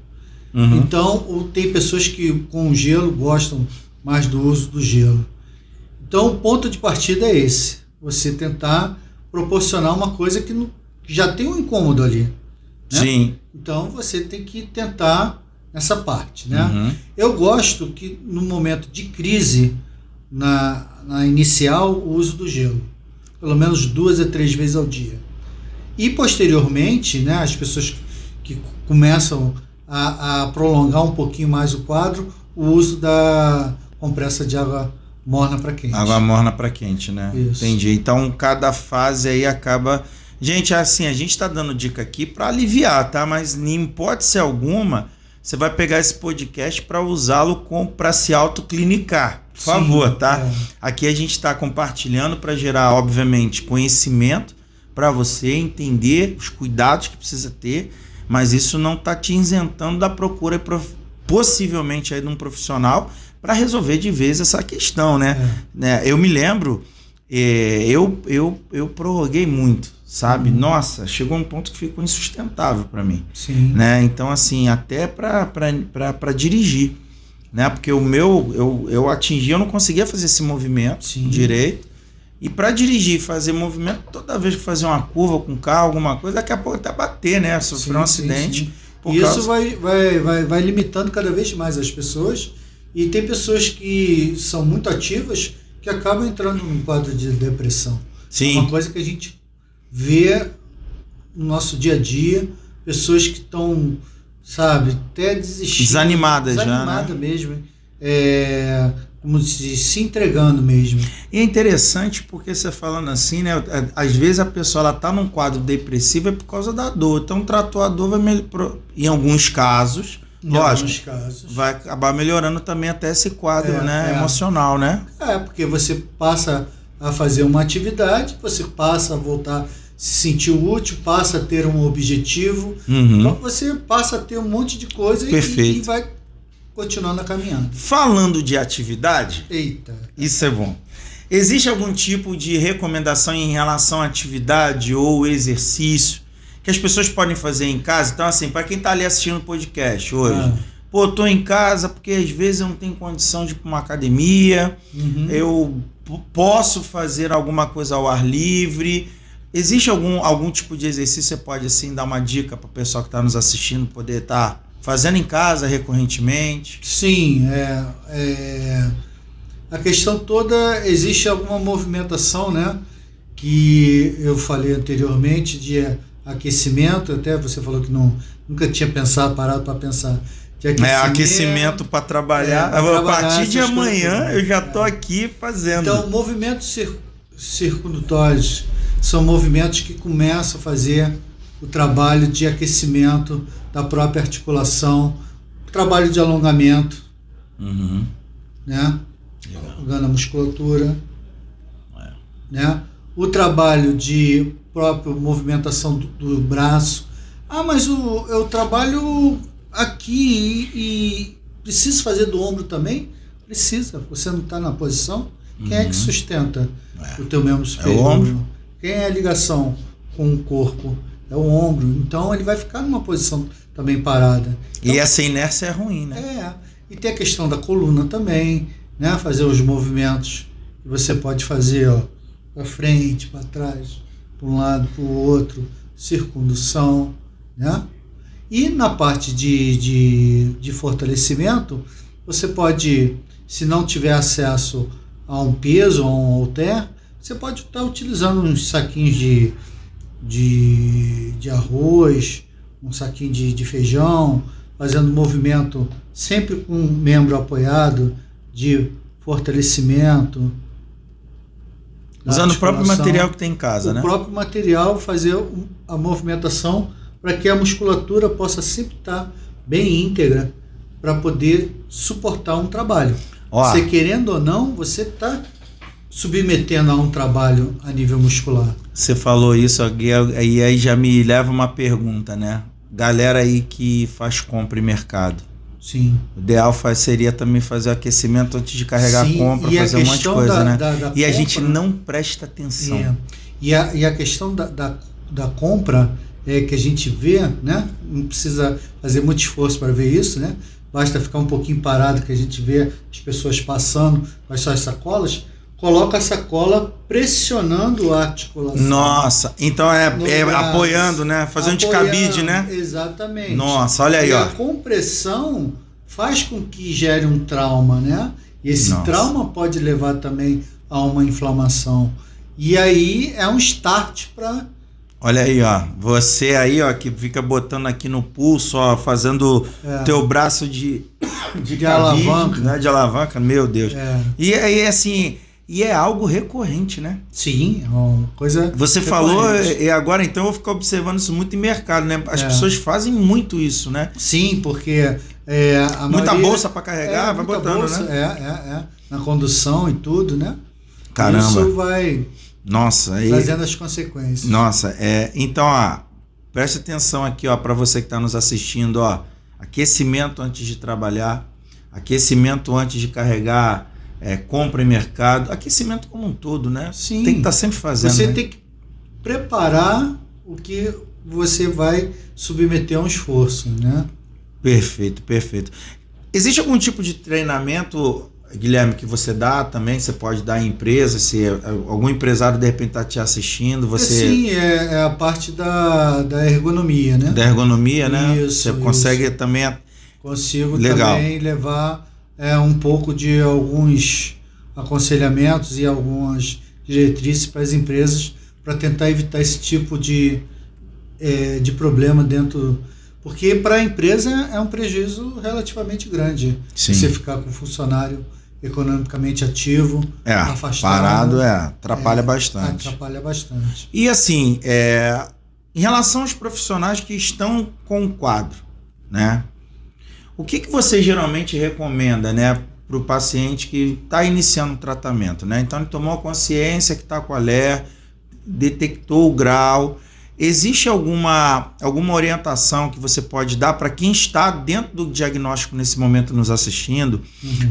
Então, tem pessoas que com o gelo gostam mais do uso do gelo. Então, o ponto de partida é esse. Você tentar proporcionar uma coisa que já tem um incômodo ali. Né? Sim. Então, você tem que tentar essa parte. Né? Eu gosto que no momento de crise, na inicial, o uso do gelo. Pelo menos 2 a 3 vezes ao dia. E posteriormente, né, as pessoas que começam a prolongar um pouquinho mais o quadro, o uso da compressa de água morna para quente. Água morna para quente, né? Isso. Entendi. Então, cada fase aí acaba... Gente, assim, a gente está dando dica aqui para aliviar, tá? Mas em hipótese alguma, você vai pegar esse podcast para usá-lo para se autoclinicar. Por favor, tá? Aqui a gente está compartilhando para gerar, obviamente, conhecimento para você entender os cuidados que precisa ter, mas isso não está te isentando da procura possivelmente aí de um profissional para resolver de vez essa questão, né? Eu me lembro, eu prorroguei muito, sabe? Nossa, chegou um ponto que ficou insustentável para mim. Sim. Né? Então, assim, até para dirigir, né? Porque o meu, eu atingi, eu não conseguia fazer esse movimento direito. E para dirigir, fazer movimento, toda vez que fazer uma curva com carro, alguma coisa, daqui a pouco até bater, né? Sofrer um acidente. E isso vai limitando cada vez mais as pessoas. E tem pessoas que são muito ativas que acabam entrando num quadro de depressão. Sim. É uma coisa que a gente vê no nosso dia a dia, pessoas que estão, sabe, até desistindo. Desanimadas já, né? Mesmo. Como se entregando mesmo. E é interessante porque você falando assim, né? Às vezes a pessoa ela tá num quadro depressivo por causa da dor. Então tratou a dor em alguns casos, lógico, vai acabar melhorando também até esse quadro, emocional, né? Porque você passa a fazer uma atividade, você passa a voltar a se sentir útil, passa a ter um objetivo, então você passa a ter um monte de coisa e vai continuando a caminhada. Falando de atividade, eita, isso é bom. Existe algum tipo de recomendação em relação à atividade ou exercício que as pessoas podem fazer em casa? Então, assim, para quem está ali assistindo o podcast hoje, tô em casa porque às vezes eu não tenho condição de ir para uma academia, eu posso fazer alguma coisa ao ar livre. Existe algum tipo de exercício que você pode assim dar uma dica para o pessoal que está nos assistindo poder estar fazendo em casa recorrentemente? Sim, a questão toda, existe alguma movimentação, né, que eu falei anteriormente de aquecimento, até você falou que nunca tinha parado para pensar de aquecimento para trabalhar. A partir de amanhã eu já estou aqui fazendo. Então, movimentos circundatórios são movimentos que começam a fazer o trabalho de aquecimento da própria articulação, trabalho de alongamento, né? Alongando a musculatura, né? O trabalho de própria movimentação do braço. Mas eu trabalho aqui e preciso fazer do ombro também? Precisa, você não está na posição. Quem é que sustenta o teu membro superior? É o ombro. Quem é a ligação com o corpo? É o ombro. Então ele vai ficar numa posição também parada. Então, e essa inércia é ruim, né? E tem a questão da coluna também, né? Fazer os movimentos que você pode fazer, para frente, para trás, para um lado, para o outro, circundução, né? E na parte de fortalecimento, você pode, se não tiver acesso a um peso, a um halter, você pode estar utilizando uns saquinhos de arroz, um saquinho de feijão, fazendo movimento sempre com um membro apoiado de fortalecimento. Usando o próprio material que tem em casa, né? O próprio material, fazer a movimentação para que a musculatura possa sempre estar bem íntegra para poder suportar um trabalho. Você querendo ou não, você está submetendo a um trabalho a nível muscular. Você falou isso, e aí já me leva uma pergunta, né? Galera aí que faz compra em mercado. Sim. O ideal seria também fazer o aquecimento antes de carregar a compra, fazer um monte de coisa, né? E a gente não presta atenção. E a questão da compra é que a gente vê, né? Não precisa fazer muito esforço para ver isso, né? Basta ficar um pouquinho parado que a gente vê as pessoas passando com as suas sacolas. Coloca a sacola pressionando a articulação. Nossa, então apoiando, né? Fazendo de cabide, né? Exatamente. Nossa, olha aí, a compressão faz com que gere um trauma, né? E esse trauma pode levar também a uma inflamação. E aí é um start para... Olha aí, você aí, que fica botando aqui no pulso, fazendo teu braço de cabide, alavanca, né? De alavanca, meu Deus. E aí, assim... E é algo recorrente, né? Sim, é uma coisa. Você falou, e agora então eu vou ficar observando isso muito em mercado, né? As pessoas fazem muito isso, né? Sim, porque muita bolsa para carregar, vai botando, bolsa, né? Na condução e tudo, né? Caramba. Isso vai trazendo as consequências. Nossa, então, preste atenção aqui, para você que está nos assistindo, aquecimento antes de trabalhar, aquecimento antes de carregar. Compra em mercado, aquecimento como um todo, né? Sim. Tem que estar sempre fazendo. Você tem que preparar o que você vai submeter a um esforço, né? Perfeito. Existe algum tipo de treinamento, Guilherme, que você dá também? Você pode dar em empresa, se algum empresário de repente está te assistindo, você... Sim, é a parte da ergonomia, né? Da ergonomia, né? Isso, você consegue também... Consigo também levar... um pouco de alguns aconselhamentos e algumas diretrizes para as empresas para tentar evitar esse tipo de problema dentro, porque para a empresa é um prejuízo relativamente grande. Sim. Você ficar com um funcionário economicamente ativo, parado, afastado, atrapalha bastante. Atrapalha bastante. E assim, em relação aos profissionais que estão com o quadro, né? O que você geralmente recomenda, né, para o paciente que está iniciando o tratamento, né? Então ele tomou a consciência que está com alerta, detectou o grau. Existe alguma orientação que você pode dar para quem está dentro do diagnóstico nesse momento nos assistindo,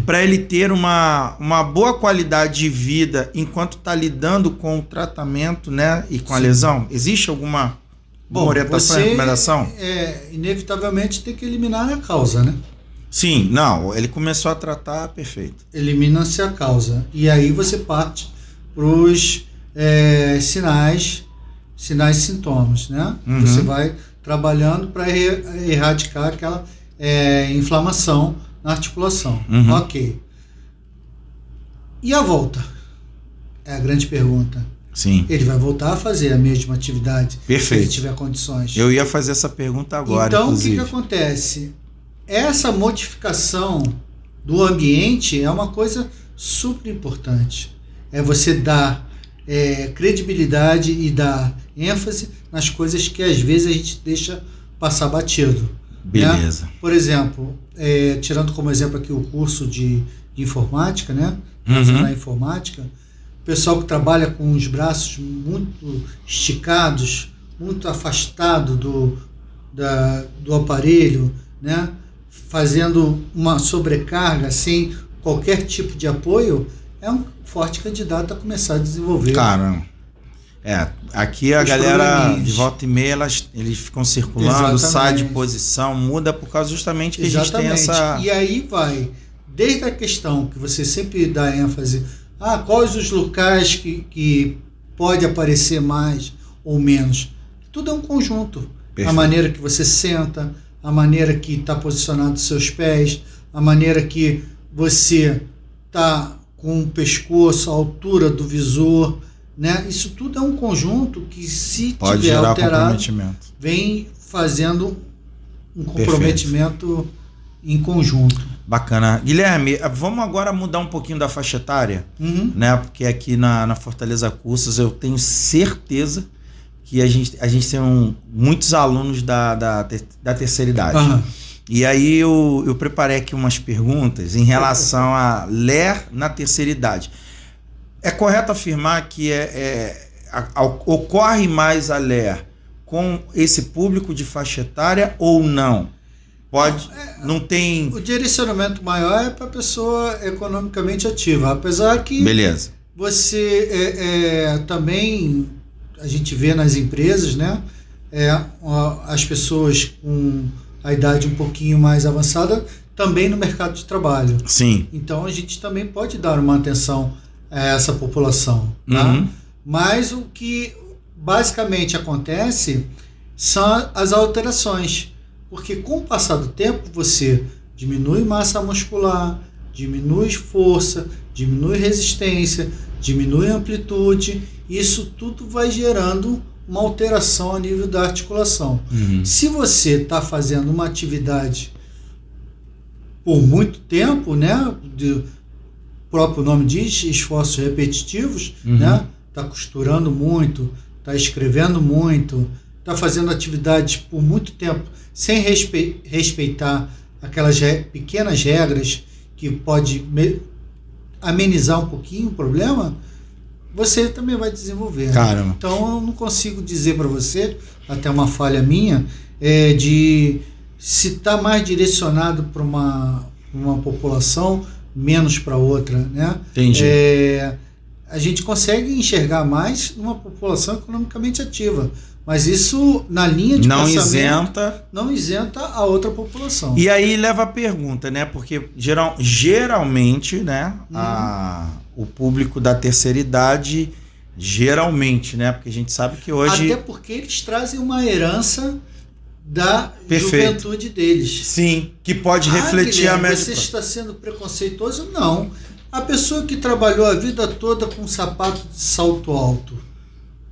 para ele ter uma boa qualidade de vida enquanto está lidando com o tratamento, né, e com a lesão? Existe alguma orientação e recomendação? Inevitavelmente tem que eliminar a causa, né? Sim, não, ele começou a tratar, perfeito. Elimina-se a causa. E aí você parte para os sinais, sinais e sintomas, né? Você vai trabalhando para erradicar aquela inflamação na articulação. Ok. E a volta? É a grande pergunta. Sim. Ele vai voltar a fazer a mesma atividade. Perfeito. Se ele tiver condições. Eu ia fazer essa pergunta agora, então, inclusive. o que acontece? Essa modificação do ambiente é uma coisa super importante. É você dar credibilidade e dar ênfase nas coisas que às vezes a gente deixa passar batido. Beleza. Né? Por exemplo, tirando como exemplo aqui o curso de informática, né? Na informática, o pessoal que trabalha com os braços muito esticados, muito afastado do aparelho, né? Fazendo uma sobrecarga sem qualquer tipo de apoio, é um forte candidato a começar a desenvolver. Caramba. Aqui a galera de volta e meia, eles ficam circulando, sai de posição, muda por causa justamente que a gente tem essa... E aí vai, desde a questão que você sempre dá ênfase, quais os locais que pode aparecer mais ou menos. Tudo é um conjunto. Perfeito. A maneira que você senta, a maneira que está posicionado os seus pés, a maneira que você está com o pescoço, a altura do visor, né? Isso tudo é um conjunto que, se pode tiver gerar alterado, vem fazendo um comprometimento em conjunto. Bacana. Guilherme, vamos agora mudar um pouquinho da faixa etária, né? Porque aqui na Fortaleza Cursos eu tenho certeza que a gente tem muitos alunos da terceira idade. E aí eu preparei aqui umas perguntas em relação a ler na terceira idade. É correto afirmar que ocorre mais a ler com esse público de faixa etária ou não? Não tem... O direcionamento maior é para a pessoa economicamente ativa, apesar que... Beleza. Você também, a gente vê nas empresas, né? As pessoas com a idade um pouquinho mais avançada também no mercado de trabalho. Sim. Então a gente também pode dar uma atenção a essa população. Tá? Mas o que basicamente acontece são as alterações. Porque com o passar do tempo você diminui massa muscular, diminui força, diminui resistência, diminui amplitude. Isso tudo vai gerando uma alteração a nível da articulação. Se você está fazendo uma atividade por muito tempo, né, o próprio nome diz, esforços repetitivos, né, está costurando muito, está escrevendo muito, está fazendo atividades por muito tempo sem respeitar aquelas pequenas regras que pode amenizar um pouquinho o problema, você também vai desenvolver. Caramba. Então eu não consigo dizer para você, até uma falha minha, de se está mais direcionado para uma população, menos para outra, né? Entendi. A gente consegue enxergar mais numa população economicamente ativa, mas isso na linha de pensamento não isenta a outra população. E aí leva a pergunta, né? Porque geralmente, né, o público da terceira idade, geralmente, né? Porque a gente sabe que hoje... Até porque eles trazem uma herança da juventude deles. Sim, que pode refletir Guilherme, a média... Você está sendo preconceituoso? Não. A pessoa que trabalhou a vida toda com sapato de salto alto,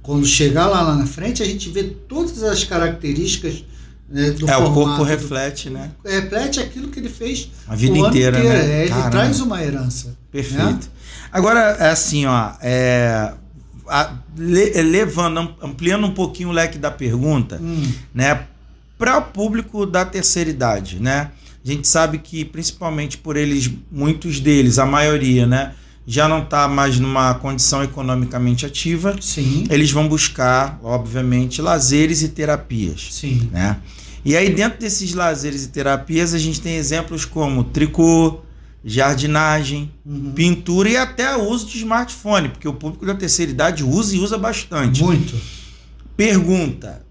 quando chegar lá na frente, a gente vê todas as características, né, do formato. O corpo reflete, né? Reflete aquilo que ele fez a vida inteira, né? Ele traz uma herança. Perfeito. Né? Agora, assim, ó, ampliando um pouquinho o leque da pergunta, né? Para o público da terceira idade, né? A gente sabe que, principalmente por eles, muitos deles, a maioria, né, já não está mais numa condição economicamente ativa. Sim. Eles vão buscar, obviamente, lazeres e terapias. Sim. Né? E aí, dentro desses lazeres e terapias, a gente tem exemplos como tricô, jardinagem, pintura e até o uso de smartphone, porque o público da terceira idade usa e usa bastante. Muito. Pergunta: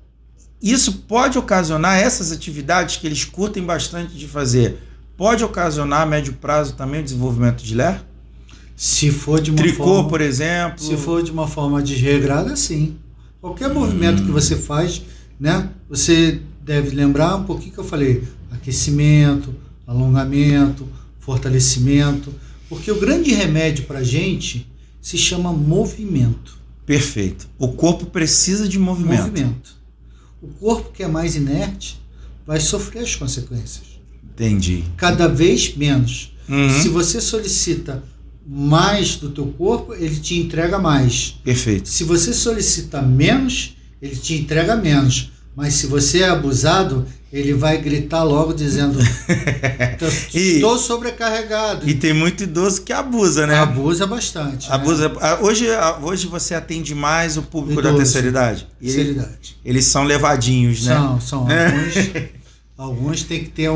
isso pode ocasionar, essas atividades que eles curtem bastante de fazer, pode ocasionar a médio prazo também o desenvolvimento de LER? Se for de uma tricô, forma, por exemplo. Se for de uma forma desregrada, sim. Qualquer movimento que você faz, né, você deve lembrar um pouquinho que eu falei, aquecimento, alongamento, fortalecimento, porque o grande remédio para a gente se chama movimento. Perfeito. O corpo precisa de movimento. O corpo que é mais inerte vai sofrer as consequências. Entendi. Cada vez menos. Uhum. Se você solicita mais do teu corpo, ele te entrega mais. Perfeito. Se você solicita menos, ele te entrega menos. Mas se você é abusado, ele vai gritar logo dizendo estou sobrecarregado. E tem muito idoso que abusa, né? Abusa bastante. Abusa. Né? Hoje você atende mais o público idoso, da terceira idade? Eles são levadinhos, né? São. Alguns tem que ter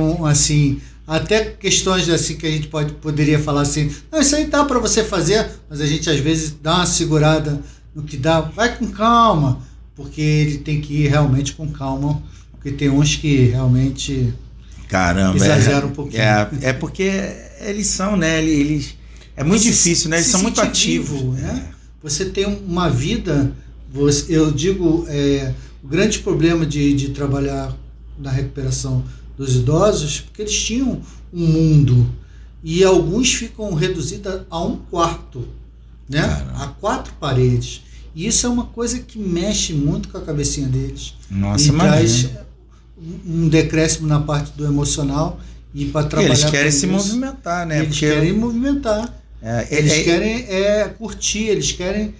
até questões assim que a gente poderia falar assim, não, isso aí dá para você fazer, mas a gente às vezes dá uma segurada no que dá, vai com calma, porque ele tem que ir realmente com calma, porque tem uns que realmente exageram um pouquinho. É porque eles são, né? Eles é muito difícil, né? Eles são muito ativos. Vivo, né? Você tem uma vida, eu digo, o grande problema de trabalhar na recuperação dos idosos, porque eles tinham um mundo e alguns ficam reduzidos a 1/4, né? A 4 paredes. E isso é uma coisa que mexe muito com a cabecinha deles. Nossa, e traz um decréscimo na parte do emocional e para trabalhar. Eles querem se movimentar, né? Eles querem movimentar. Eles querem curtir, eles querem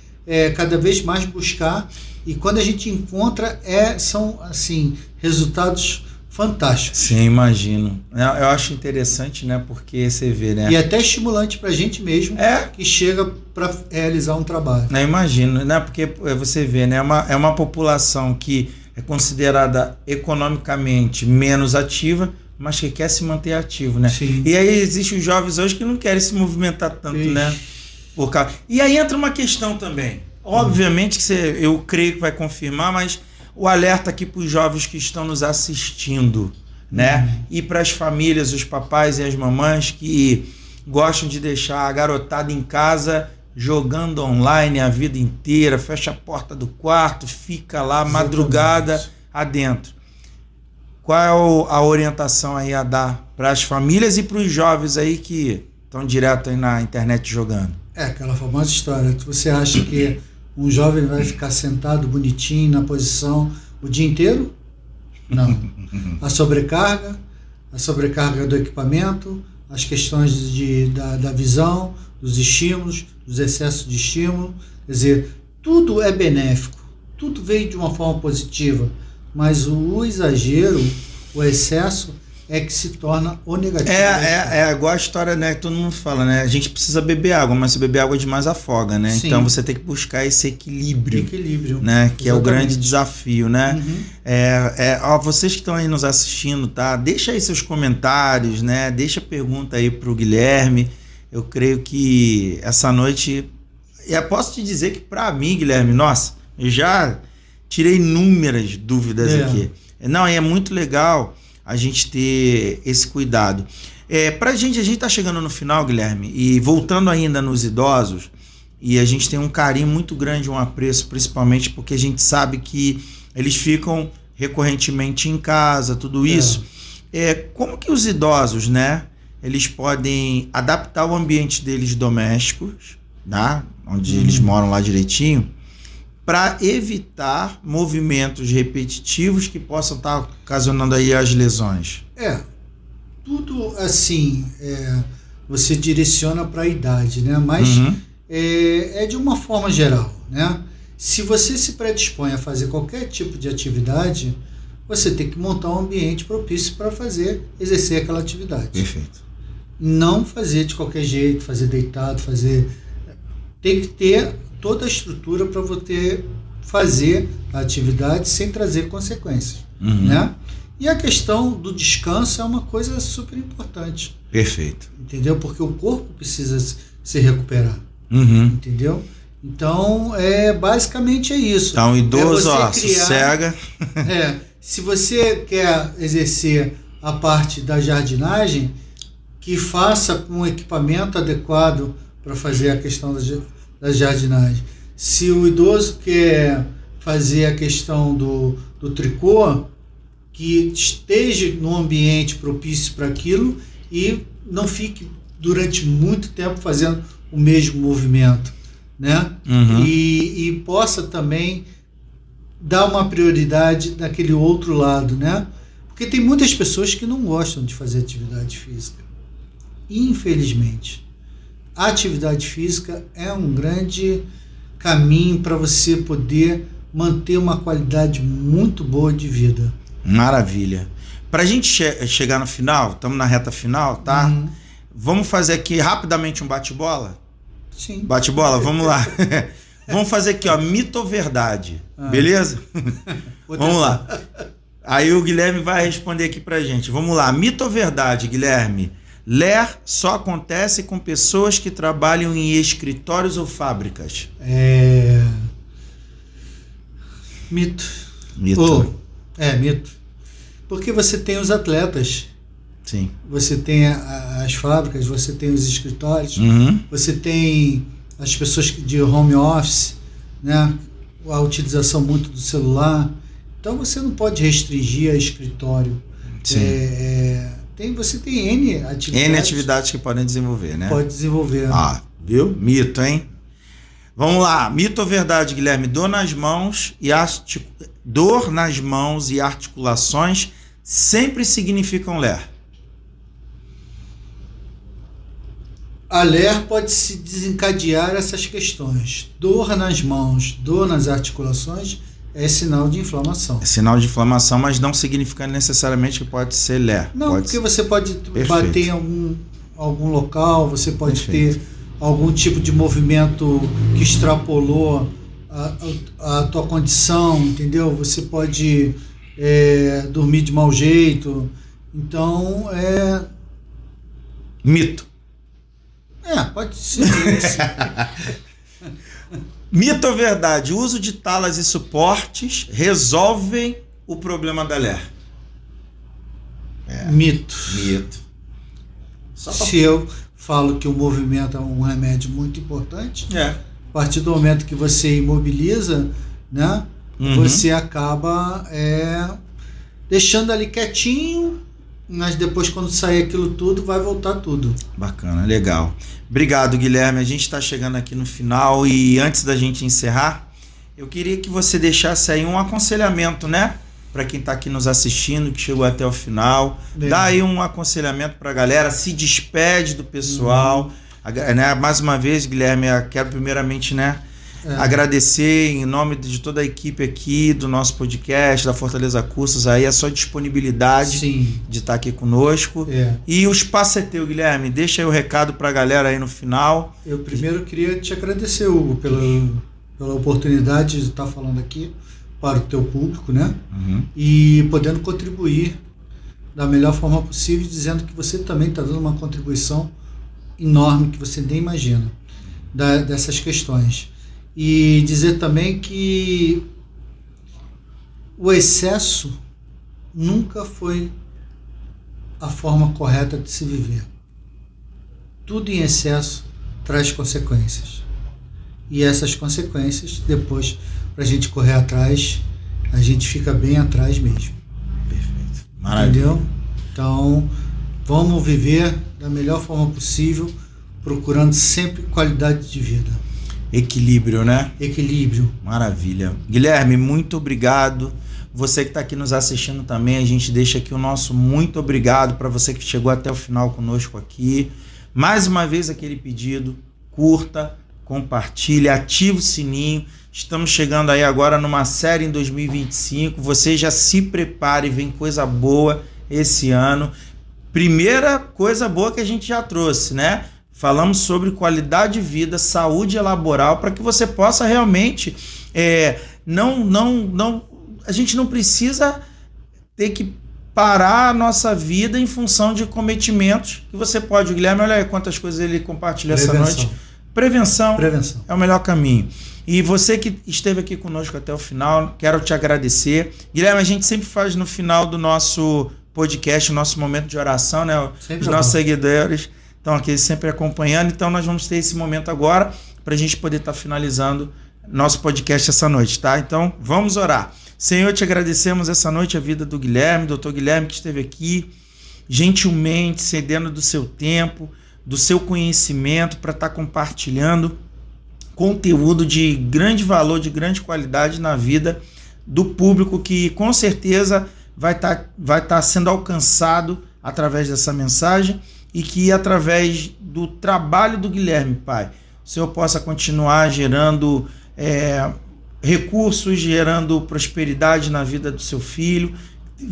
cada vez mais buscar. E quando a gente encontra, são assim resultados fantásticos. Sim, imagino. Eu acho interessante, né? Porque você vê, né? E até estimulante para a gente mesmo que chega para realizar um trabalho. Eu imagino, né? Porque você vê, né? É uma população que é considerada economicamente menos ativa, mas que quer se manter ativo, né? Sim. E aí existem os jovens hoje que não querem se movimentar tanto, né? E aí entra uma questão também. Obviamente que eu creio que vai confirmar, mas o alerta aqui para os jovens que estão nos assistindo, né? E para as famílias, os papais e as mamães que gostam de deixar a garotada em casa jogando online a vida inteira, fecha a porta do quarto, fica lá madrugada adentro. Qual é a orientação aí a dar para as famílias e para os jovens aí que estão direto aí na internet jogando? Aquela famosa história. Você acha que um jovem vai ficar sentado bonitinho na posição o dia inteiro? Não. A sobrecarga do equipamento, as questões da visão, dos estímulos, dos excessos de estímulo, quer dizer, tudo é benéfico, tudo veio de uma forma positiva, mas o exagero, o excesso é que se torna o negativo. É igual a história, né, que todo mundo fala, né? A gente precisa beber água, mas se beber água demais afoga, né? Sim. Então você tem que buscar esse equilíbrio, né? Que Exatamente. é o grande desafio, né? Vocês que estão aí nos assistindo, tá? Deixa aí seus comentários, né? Deixa pergunta aí pro Guilherme. Eu creio que essa noite, eu posso te dizer que para mim, Guilherme, nossa, eu já tirei inúmeras dúvidas aqui. Não, é muito legal a gente ter esse cuidado. A gente tá chegando no final, Guilherme, e voltando ainda nos idosos, e a gente tem um carinho muito grande, um apreço, principalmente porque a gente sabe que eles ficam recorrentemente em casa, tudo isso. Como que os idosos, né, eles podem adaptar o ambiente deles domésticos, tá? Onde eles moram lá direitinho, para evitar movimentos repetitivos que possam estar ocasionando aí as lesões? Tudo assim, você direciona para a idade, né? Mas é de uma forma geral, né? Se você se predispõe a fazer qualquer tipo de atividade, você tem que montar um ambiente propício para exercer aquela atividade. Perfeito. Não fazer de qualquer jeito, fazer deitado, tem que ter toda a estrutura para você fazer a atividade sem trazer consequências, né? E a questão do descanso é uma coisa super importante. Perfeito. Entendeu? Porque o corpo precisa se recuperar, entendeu? Então, basicamente é isso. Então, idoso, sossega. Se você quer exercer a parte da jardinagem, que faça com um equipamento adequado para fazer a questão da jardinagem. Se o idoso quer fazer a questão do tricô, que esteja num ambiente propício para aquilo e não fique durante muito tempo fazendo o mesmo movimento, né? E possa também dar uma prioridade naquele outro lado, né? Porque tem muitas pessoas que não gostam de fazer atividade física. Infelizmente, a atividade física é um grande caminho para você poder manter uma qualidade muito boa de vida. Maravilha. Para a gente chegar no final, estamos na reta final, tá? Vamos fazer aqui rapidamente um bate-bola? Sim. Bate-bola, vamos lá. Vamos fazer aqui, ó, mito ou verdade, beleza? Vamos lá. Aí o Guilherme vai responder aqui pra gente. Vamos lá, mito ou verdade, Guilherme? LER só acontece com pessoas que trabalham em escritórios ou fábricas? Mito. Mito. Mito. Porque você tem os atletas. Sim. Você tem as fábricas, você tem os escritórios, você tem as pessoas de home office, né? A utilização muito do celular. Então você não pode restringir a escritório. Sim. Você tem N atividades. N atividades que podem desenvolver, né? Pode desenvolver. Viu? Mito, hein? Vamos lá. Mito ou verdade, Guilherme? Dor nas mãos e articulações sempre significam LER. A LER pode se desencadear essas questões. Dor nas mãos, dor nas articulações é sinal de inflamação. É sinal de inflamação, mas não significa necessariamente que pode ser LER. Não, porque você pode bater em algum local, você pode ter algum tipo de movimento que extrapolou a tua condição, entendeu? Você pode dormir de mau jeito. Então, mito. Pode ser isso. Mito ou verdade? O uso de talas e suportes resolvem o problema da LER? Mito. Se eu falo que o movimento é um remédio muito importante, a partir do momento que você imobiliza, né, você acaba deixando ali quietinho, mas depois quando sair aquilo tudo, vai voltar tudo. Bacana, legal. Obrigado, Guilherme. A gente está chegando aqui no final e antes da gente encerrar, eu queria que você deixasse aí um aconselhamento, né? Para quem está aqui nos assistindo, que chegou até o final. Dá aí um aconselhamento para a galera, se despede do pessoal. Né? Mais uma vez, Guilherme, eu quero primeiramente, né, agradecer em nome de toda a equipe aqui do nosso podcast, da Fortaleza Cursos, aí a sua disponibilidade de estar aqui conosco. E o espaço é teu, Guilherme. Deixa aí o recado para a galera aí no final. Eu primeiro queria te agradecer, Hugo, pela oportunidade de estar falando aqui para o teu público, né? E podendo contribuir da melhor forma possível, dizendo que você também está dando uma contribuição enorme que você nem imagina dessas questões. E dizer também que o excesso nunca foi a forma correta de se viver. Tudo em excesso traz consequências. E essas consequências, depois, para a gente correr atrás, a gente fica bem atrás mesmo. Perfeito. Maravilha. Entendeu? Então, vamos viver da melhor forma possível, procurando sempre qualidade de vida. Equilíbrio, né? Equilíbrio. Maravilha. Guilherme, muito obrigado. Você que está aqui nos assistindo também, a gente deixa aqui o nosso muito obrigado para você que chegou até o final conosco aqui. Mais uma vez aquele pedido, curta, compartilhe, ative o sininho. Estamos chegando aí agora numa série em 2025. Você já se prepare, vem coisa boa esse ano. Primeira coisa boa que a gente já trouxe, né? Falamos sobre qualidade de vida, saúde laboral, para que você possa realmente a gente não precisa ter que parar a nossa vida em função de cometimentos que você pode. O Guilherme, olha aí quantas coisas ele compartilha essa noite. Prevenção é o melhor caminho. E você que esteve aqui conosco até o final, quero te agradecer. Guilherme, a gente sempre faz no final do nosso podcast, o nosso momento de oração, né? Os nossos seguidores estão aqui sempre acompanhando, então nós vamos ter esse momento agora para a gente poder estar finalizando nosso podcast essa noite, tá? Então, vamos orar. Senhor, te agradecemos essa noite a vida do Guilherme, doutor Guilherme, que esteve aqui, gentilmente cedendo do seu tempo, do seu conhecimento para estar compartilhando conteúdo de grande valor, de grande qualidade na vida do público que com certeza vai estar sendo alcançado através dessa mensagem e que através do trabalho do Guilherme, Pai, o Senhor possa continuar gerando recursos, gerando prosperidade na vida do seu filho.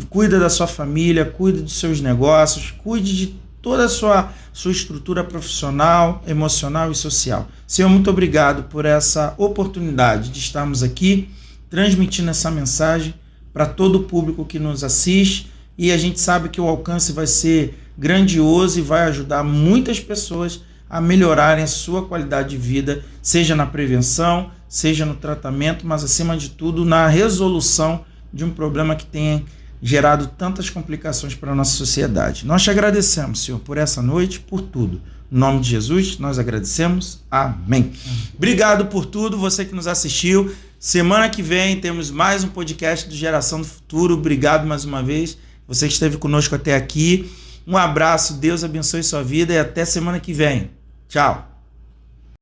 Cuida da sua família, cuide dos seus negócios, cuide de toda a sua estrutura profissional, emocional e social. Senhor, muito obrigado por essa oportunidade de estarmos aqui transmitindo essa mensagem para todo o público que nos assiste, e a gente sabe que o alcance vai ser grandioso e vai ajudar muitas pessoas a melhorarem a sua qualidade de vida, seja na prevenção, seja no tratamento, mas acima de tudo na resolução de um problema que tenha gerado tantas complicações para a nossa sociedade. Nós te agradecemos, Senhor, por essa noite, por tudo. Em nome de Jesus, nós agradecemos. Amém. Obrigado por tudo, você que nos assistiu. Semana que vem temos mais um podcast do Geração do Futuro. Obrigado mais uma vez, você que esteve conosco até aqui. Um abraço, Deus abençoe sua vida e até semana que vem. Tchau.